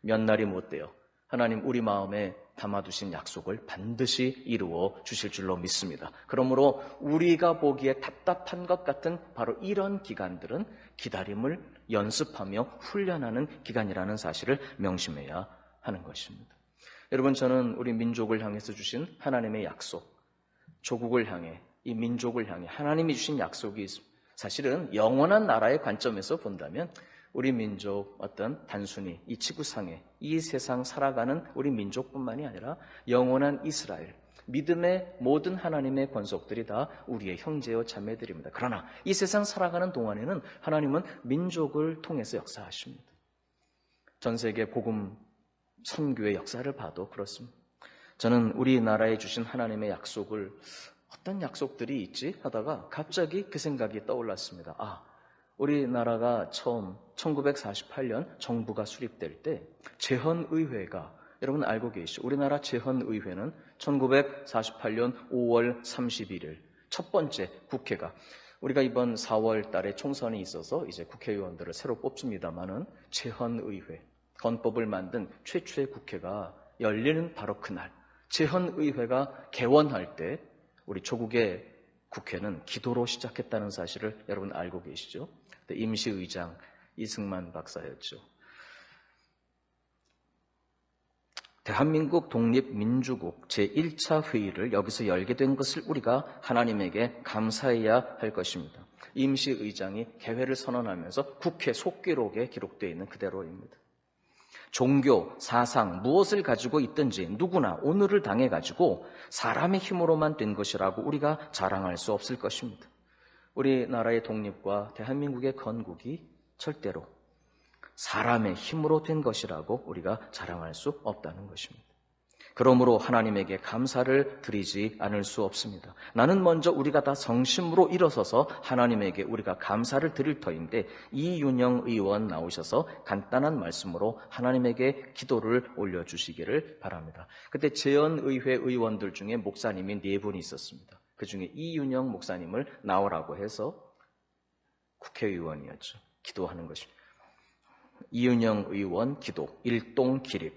몇 날이 못 돼요. 하나님 우리 마음에 담아두신 약속을 반드시 이루어 주실 줄로 믿습니다. 그러므로 우리가 보기에 답답한 것 같은 바로 이런 기간들은 기다림을 연습하며 훈련하는 기간이라는 사실을 명심해야 하는 것입니다. 여러분, 저는 우리 민족을 향해서 주신 하나님의 약속, 조국을 향해, 이 민족을 향해 하나님이 주신 약속이 있습니다. 사실은 영원한 나라의 관점에서 본다면 우리 민족 어떤 단순히 이 지구상에 이 세상 살아가는 우리 민족뿐만이 아니라 영원한 이스라엘, 믿음의 모든 하나님의 권속들이 다 우리의 형제요 자매들입니다. 그러나 이 세상 살아가는 동안에는 하나님은 민족을 통해서 역사하십니다. 전 세계 복음 선교의 역사를 봐도 그렇습니다. 저는 우리나라에 주신 하나님의 약속을 어떤 약속들이 있지 하다가 갑자기 그 생각이 떠올랐습니다. 우리나라가 처음 1948년 정부가 수립될 때 제헌의회가, 여러분 알고 계시죠? 우리나라 제헌의회는 1948년 5월 31일 첫 번째 국회가, 우리가 이번 4월 달에 총선이 있어서 이제 국회의원들을 새로 뽑습니다만은 제헌의회, 헌법을 만든 최초의 국회가 열리는 바로 그날, 제헌의회가 개원할 때 우리 조국의 국회는 기도로 시작했다는 사실을 여러분 알고 계시죠? 임시의장 이승만 박사였죠. 대한민국 독립민주국 제1차 회의를 여기서 열게 된 것을 우리가 하나님에게 감사해야 할 것입니다. 임시의장이 개회를 선언하면서 국회 속기록에 기록되어 있는 그대로입니다. 종교, 사상, 무엇을 가지고 있든지 누구나 오늘을 당해가지고 사람의 힘으로만 된 것이라고 우리가 자랑할 수 없을 것입니다. 우리나라의 독립과 대한민국의 건국이 절대로 사람의 힘으로 된 것이라고 우리가 자랑할 수 없다는 것입니다. 그러므로 하나님에게 감사를 드리지 않을 수 없습니다. 나는 먼저 우리가 다 성심으로 일어서서 하나님에게 우리가 감사를 드릴 터인데, 이윤영 의원 나오셔서 간단한 말씀으로 하나님에게 기도를 올려주시기를 바랍니다. 그때 제헌의회 의원들 중에 목사님이 4분이 있었습니다. 그 중에 이윤영 목사님을 나오라고 해서 국회의원이었죠. 기도하는 것입니다. 이윤영 의원 기도, 일동 기립,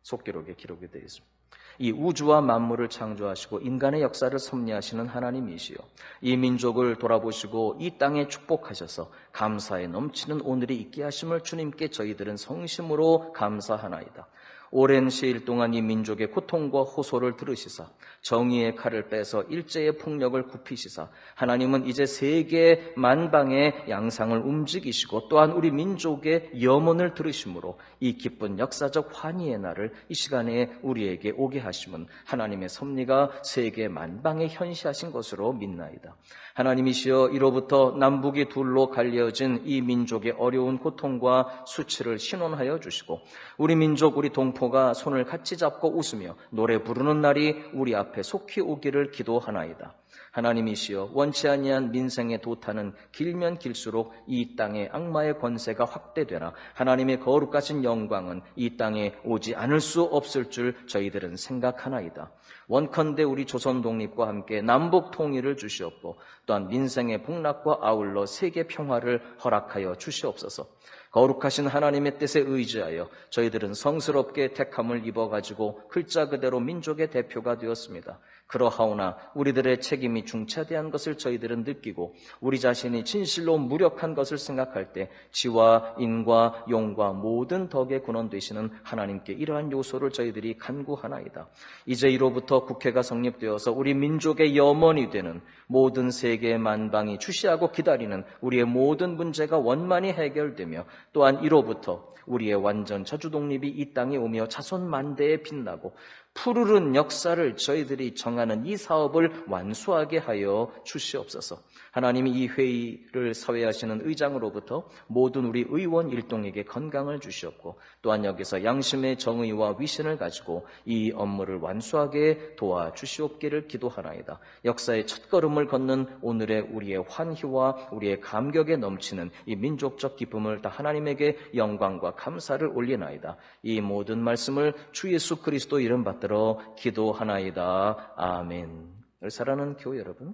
속기록에 기록이 되어 있습니다. 이 우주와 만물을 창조하시고 인간의 역사를 섭리하시는 하나님이시여, 이 민족을 돌아보시고 이 땅에 축복하셔서 감사에 넘치는 오늘이 있게 하심을 주님께 저희들은 성심으로 감사하나이다. 오랜 시일 동안 이 민족의 고통과 호소를 들으시사 정의의 칼을 빼서 일제의 폭력을 굽히시사 하나님은 이제 세계 만방의 양상을 움직이시고 또한 우리 민족의 염원을 들으심으로 이 기쁜 역사적 환희의 날을 이 시간에 우리에게 오게 하심은 하나님의 섭리가 세계 만방에 현시하신 것으로 믿나이다. 하나님이시여, 이로부터 남북이 둘로 갈려진 이 민족의 어려운 고통과 수치를 신원하여 주시고 우리 민족, 우리 동포가 손을 같이 잡고 웃으며 노래 부르는 날이 우리 앞에 속히 오기를 기도하나이다. 하나님이시여, 원치 아니한 민생의 도탄은 길면 길수록 이 땅의 악마의 권세가 확대되나 하나님의 거룩하신 영광은 이 땅에 오지 않을 수 없을 줄 저희들은 생각하나이다. 원컨대 우리 조선 독립과 함께 남북 통일을 주시옵고 또한 민생의 복락과 아울러 세계 평화를 허락하여 주시옵소서. 거룩하신 하나님의 뜻에 의지하여 저희들은 성스럽게 택함을 입어가지고 글자 그대로 민족의 대표가 되었습니다. 그러하오나 우리들의 책임이 중차대한 것을 저희들은 느끼고 우리 자신이 진실로 무력한 것을 생각할 때 지와 인과 용과 모든 덕의 근원 되시는 하나님께 이러한 요소를 저희들이 간구하나이다. 이제 이로부터 국회가 성립되어서 우리 민족의 염원이 되는 모든 세계 만방이 주시하고 기다리는 우리의 모든 문제가 원만히 해결되며 또한 이로부터 우리의 완전 자주 독립이 이 땅에 오며 자손 만대에 빛나고 푸르른 역사를 저희들이 정하는 이 사업을 완수하게 하여 주시옵소서. 하나님이 이 회의를 사회하시는 의장으로부터 모든 우리 의원 일동에게 건강을 주시옵고 또한 여기서 양심의 정의와 위신을 가지고 이 업무를 완수하게 도와주시옵기를 기도하나이다. 역사의 첫걸음을 걸음을 걷는 오늘의 우리의 환희와 우리의 감격에 넘치는 이 민족적 기쁨을 다 하나님에게 영광과 감사를 올리나이다. 이 모든 말씀을 주 예수 그리스도 이름 받들어 기도하나이다. 아멘. 사랑하는 교회 여러분,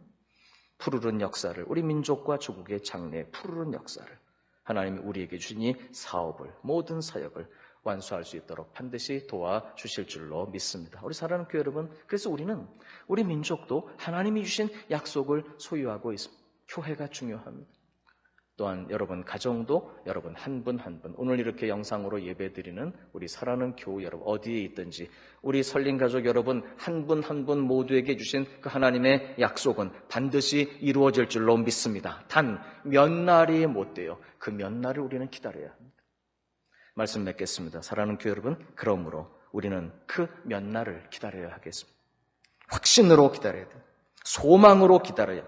푸르른 역사를, 우리 민족과 조국의 장래의 푸르른 역사를 하나님이 우리에게 주신 이 사업을, 모든 사역을 완수할 수 있도록 반드시 도와주실 줄로 믿습니다. 우리 사랑하는 교회 여러분, 그래서 우리는 우리 민족도 하나님이 주신 약속을 소유하고 있습니다. 교회가 중요합니다. 또한 여러분 가정도 여러분 한 분 한 분, 오늘 이렇게 영상으로 예배드리는 우리 사랑하는 교우 여러분, 어디에 있든지 우리 설린 가족 여러분 한 분 한 분 모두에게 주신 그 하나님의 약속은 반드시 이루어질 줄로 믿습니다. 단 몇 날이 못 돼요. 그 몇 날을 우리는 기다려야 합니다. 말씀 맺겠습니다. 사랑하는 교회 여러분, 그러므로 우리는 그 몇 날을 기다려야 하겠습니다. 확신으로 기다려야 돼요. 소망으로 기다려야,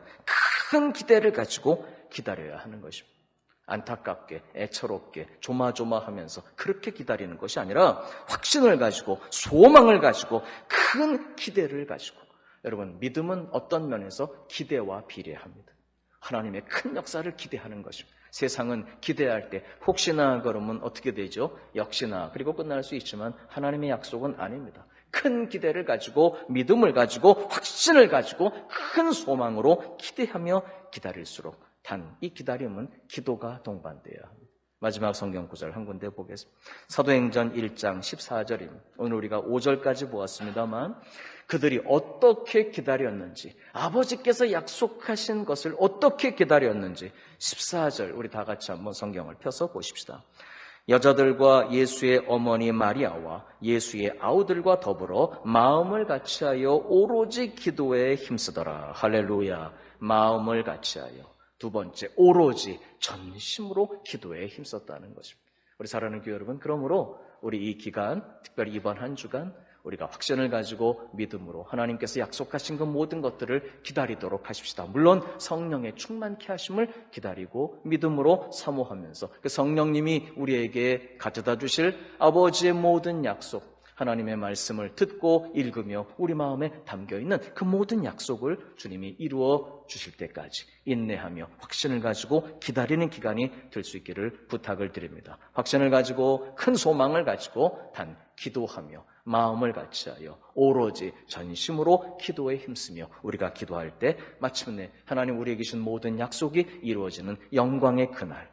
큰 기대를 가지고 기다려야 하는 것입니다. 안타깝게, 애처롭게, 조마조마하면서 그렇게 기다리는 것이 아니라 확신을 가지고, 소망을 가지고, 큰 기대를 가지고. 여러분, 믿음은 어떤 면에서 기대와 비례합니다. 하나님의 큰 역사를 기대하는 것입니다. 세상은 기대할 때 혹시나 그러면 어떻게 되죠? 역시나, 그리고 끝날 수 있지만 하나님의 약속은 아닙니다. 큰 기대를 가지고, 믿음을 가지고, 확신을 가지고, 큰 소망으로 기대하며 기다릴수록 단 이 기다림은 기도가 동반되어야 합니다. 마지막 성경 구절 한 군데 보겠습니다. 사도행전 1장 14절입니다. 오늘 우리가 5절까지 보았습니다만 그들이 어떻게 기다렸는지, 아버지께서 약속하신 것을 어떻게 기다렸는지 14절 우리 다 같이 한번 성경을 펴서 보십시다. 여자들과 예수의 어머니 마리아와 예수의 아우들과 더불어 마음을 같이하여 오로지 기도에 힘쓰더라. 할렐루야. 마음을 같이하여. 두 번째, 오로지 전심으로 기도에 힘썼다는 것입니다. 우리 사랑하는 교회 여러분, 그러므로 우리 이 기간, 특별히 이번 한 주간 우리가 확신을 가지고 믿음으로 하나님께서 약속하신 그 모든 것들을 기다리도록 하십시다. 물론 성령의 충만케 하심을 기다리고 믿음으로 사모하면서 그 성령님이 우리에게 가져다 주실 아버지의 모든 약속, 하나님의 말씀을 듣고 읽으며 우리 마음에 담겨있는 그 모든 약속을 주님이 이루어 주실 때까지 인내하며 확신을 가지고 기다리는 기간이 될 수 있기를 부탁을 드립니다. 확신을 가지고 큰 소망을 가지고 단 기도하며 마음을 같이하여 오로지 전심으로 기도에 힘쓰며 우리가 기도할 때 마침내 하나님 우리에게 주신 모든 약속이 이루어지는 영광의 그날,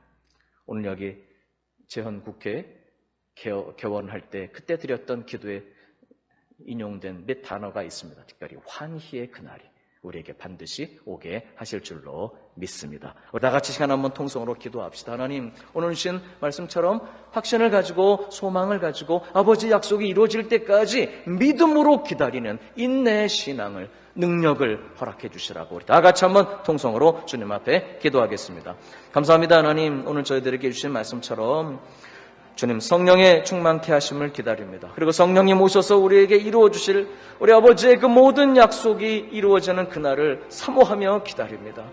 오늘 여기 재헌국회 개원할 때 그때 드렸던 기도에 인용된 몇 단어가 있습니다. 특별히 환희의 그날이 우리에게 반드시 오게 하실 줄로 믿습니다. 우리 다 같이 시간 한번 통성으로 기도합시다. 하나님, 오늘 주신 말씀처럼 확신을 가지고 소망을 가지고 아버지 약속이 이루어질 때까지 믿음으로 기다리는 인내의 신앙을, 능력을 허락해 주시라고 우리 다 같이 한번 통성으로 주님 앞에 기도하겠습니다. 감사합니다. 하나님, 오늘 저희들에게 주신 말씀처럼 주님 성령의 충만케 하심을 기다립니다. 그리고 성령님 오셔서 우리에게 이루어 주실 우리 아버지의 그 모든 약속이 이루어지는 그날을 사모하며 기다립니다.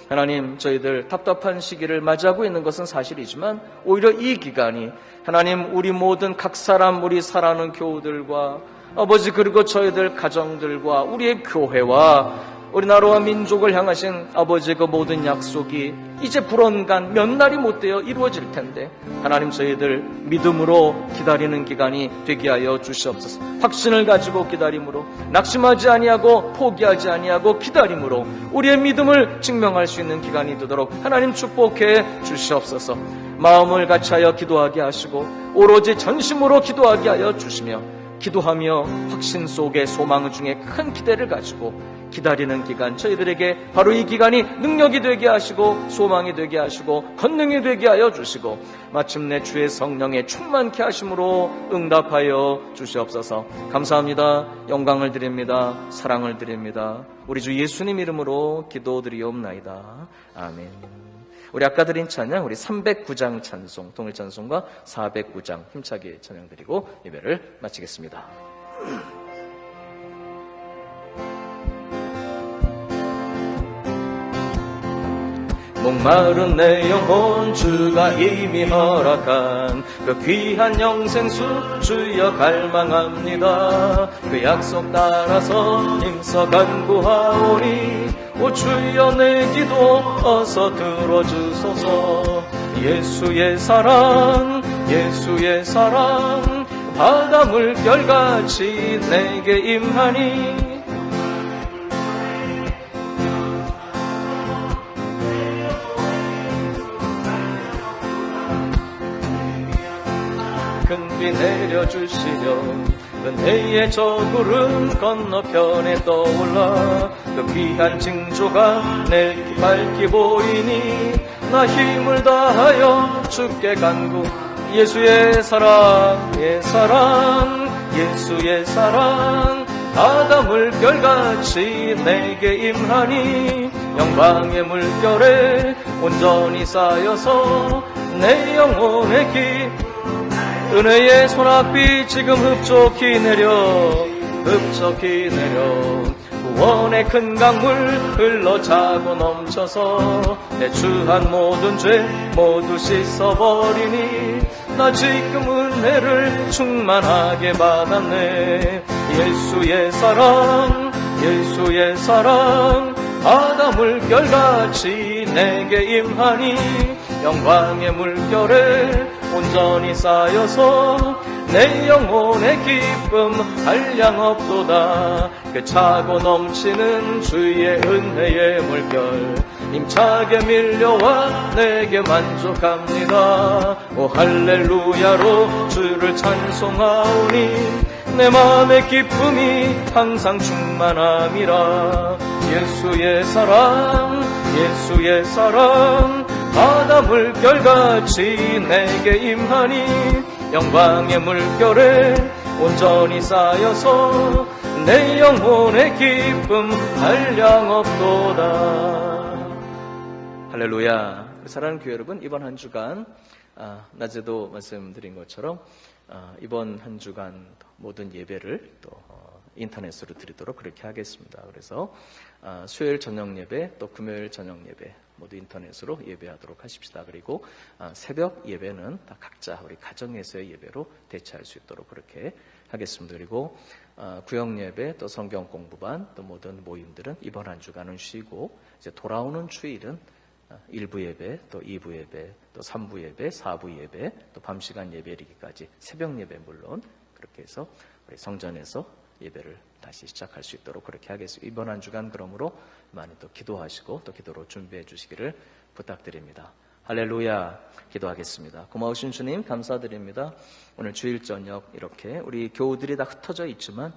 하나님, 저희들 답답한 시기를 맞이하고 있는 것은 사실이지만 오히려 이 기간이 하나님 우리 모든 각 사람, 우리 사랑하는 교우들과 아버지, 그리고 저희들 가정들과 우리의 교회와 우리나라와 민족을 향하신 아버지의 그 모든 약속이 이제 불언간 몇 날이 못 되어 이루어질 텐데 하나님, 저희들 믿음으로 기다리는 기간이 되게 하여 주시옵소서. 확신을 가지고 기다림으로, 낙심하지 아니하고 포기하지 아니하고 기다림으로 우리의 믿음을 증명할 수 있는 기간이 되도록 하나님 축복해 주시옵소서. 마음을 같이하여 기도하게 하시고 오로지 전심으로 기도하게 하여 주시며 기도하며 확신 속에 소망 중에 큰 기대를 가지고 기다리는 기간, 저희들에게 바로 이 기간이 능력이 되게 하시고 소망이 되게 하시고 권능이 되게 하여 주시고 마침내 주의 성령의 충만케 하심으로 응답하여 주시옵소서. 감사합니다. 영광을 드립니다. 사랑을 드립니다. 우리 주 예수님 이름으로 기도드리옵나이다. 아멘. 우리 아까 드린 찬양, 우리 309장 찬송, 통일 찬송과 409장 힘차게 찬양 드리고 예배를 마치겠습니다. 목마른 내 영혼 주가 이미 허락한 그 귀한 영생수 주여 갈망합니다. 그 약속 따라서 힘써 간구하오니 오 주여 내 기도 어서 들어주소서. 예수의 사랑 예수의 사랑 바다 물결같이 내게 임하니 큰 비 내려주시려 은혜의 저 구름 건너편에 떠올라 그 귀한 징조가 내 밝히 보이니 나 힘을 다하여 주께 간구 예수의 사랑 예수의 사랑 바다 물결같이 내게 임하니 영광의 물결에 온전히 쌓여서 내 영혼의 길 은혜의 소낙비 지금 흡족히 내려 구원의 큰 강물 흘러차고 넘쳐서 내 주한 모든 죄 모두 씻어버리니 나 지금 은혜를 충만하게 받았네. 예수의 사랑 바다 물결같이 내게 임하니 영광의 물결에 온전히 쌓여서 내 영혼의 기쁨 한량없도다. 그 차고 넘치는 주의 은혜의 물결 힘차게 밀려와 내게 만족합니다. 오 할렐루야로 주를 찬송하오니 내 마음의 기쁨이 항상 충만함이라. 예수의 사랑 바다 물결같이 내게 임하니 영광의 물결에 온전히 쌓여서 내 영혼의 기쁨 한량없도다. 할렐루야. 사랑하는 교회 여러분, 이번 한 주간 낮에도 말씀드린 것처럼 이번 한 주간 모든 예배를 또 인터넷으로 드리도록 그렇게 하겠습니다. 그래서 수요일 저녁 예배 또 금요일 저녁 예배 모두 인터넷으로 예배하도록 하십시다. 그리고 새벽 예배는 다 각자 우리 가정에서의 예배로 대체할 수 있도록 그렇게 하겠습니다. 그리고 구역 예배 또 성경 공부반 또 모든 모임들은 이번 한 주간은 쉬고 이제 돌아오는 주일은 1부 예배 또 2부 예배 또 3부 예배 4부 예배 또 밤시간 예배이기까지 새벽 예배 물론 그렇게 해서 우리 성전에서 예배를 다시 시작할 수 있도록 그렇게 하겠습니다. 이번 한 주간 그러므로 많이 또 기도하시고 또 기도로 준비해 주시기를 부탁드립니다. 할렐루야. 기도하겠습니다. 고마우신 주님 감사드립니다. 오늘 주일 저녁 이렇게 우리 교우들이 다 흩어져 있지만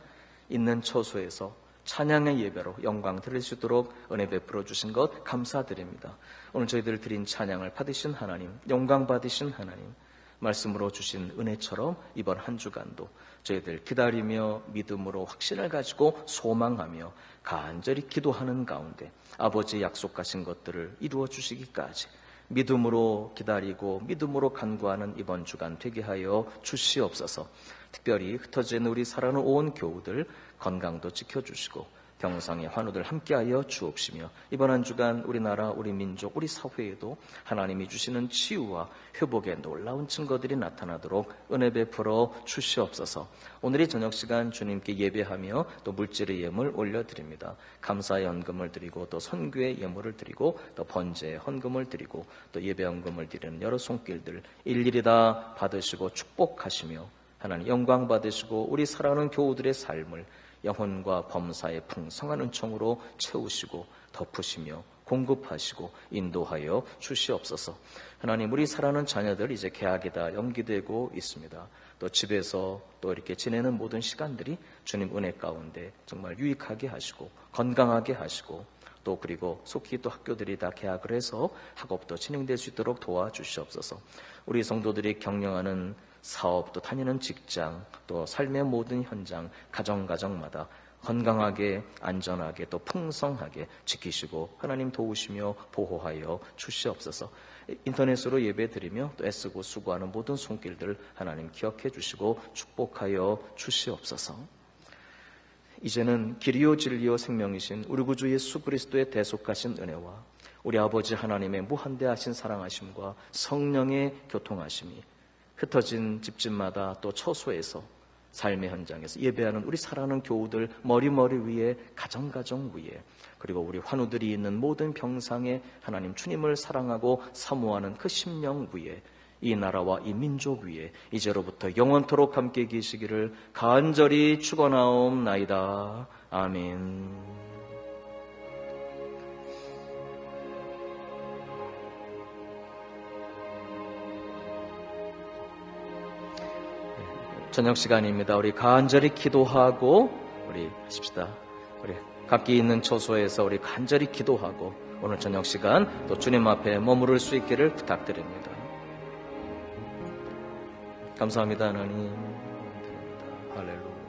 있는 처소에서 찬양의 예배로 영광 드릴 수 있도록 은혜 베풀어 주신 것 감사드립니다. 오늘 저희들 드린 찬양을 받으신 하나님, 영광 받으신 하나님, 말씀으로 주신 은혜처럼 이번 한 주간도 저희들 기다리며 믿음으로 확신을 가지고 소망하며 간절히 기도하는 가운데 아버지 약속하신 것들을 이루어 주시기까지 믿음으로 기다리고 믿음으로 간구하는 이번 주간 되게 하여 주시옵소서. 특별히 흩어진 우리 사랑하는 온 교우들 건강도 지켜주시고 병상의 환우들 함께하여 주옵시며 이번 한 주간 우리나라 우리 민족 우리 사회에도 하나님이 주시는 치유와 회복의 놀라운 증거들이 나타나도록 은혜 베풀어 주시옵소서. 오늘이 저녁 시간 주님께 예배하며 또 물질의 예물 올려드립니다. 감사의 헌금을 드리고 또 선교의 예물을 드리고 또 번제의 헌금을 드리고 또 예배 헌금을 드리는 여러 손길들 일일이 다 받으시고 축복하시며 하나님 영광 받으시고 우리 사랑하는 교우들의 삶을 영혼과 범사의 풍성한 은총으로 채우시고 덮으시며 공급하시고 인도하여 주시옵소서. 하나님 우리 사랑하는 자녀들 이제 개학이 다 연기되고 있습니다. 또 집에서 또 이렇게 지내는 모든 시간들이 주님 은혜 가운데 정말 유익하게 하시고 건강하게 하시고 또 그리고 속히 또 학교들이 다 개학을 해서 학업도 진행될 수 있도록 도와주시옵소서. 우리 성도들이 경영하는 사업, 또 다니는 직장, 또 삶의 모든 현장, 가정마다 건강하게, 안전하게, 또 풍성하게 지키시고 하나님 도우시며 보호하여 주시옵소서. 인터넷으로 예배드리며 또 애쓰고 수고하는 모든 손길들 하나님 기억해 주시고 축복하여 주시옵소서. 이제는 길이요 진리요 생명이신 우리 구주 예수 그리스도의 대속하신 은혜와 우리 아버지 하나님의 무한대하신 사랑하심과 성령의 교통하심이 흩어진 집집마다 또 처소에서 삶의 현장에서 예배하는 우리 사랑하는 교우들 머리머리 위에, 가정가정 위에, 그리고 우리 환우들이 있는 모든 병상에 하나님 주님을 사랑하고 사모하는 그 심령 위에, 이 나라와 이 민족 위에 이제로부터 영원토록 함께 계시기를 간절히 축원하옵나이다. 아멘. 저녁 시간입니다. 우리 간절히 기도하고 우리 하십시다. 우리 각기 있는 처소에서 우리 간절히 기도하고 오늘 저녁 시간 또 주님 앞에 머무를 수 있기를 부탁드립니다. 감사합니다, 하나님. 할렐루야.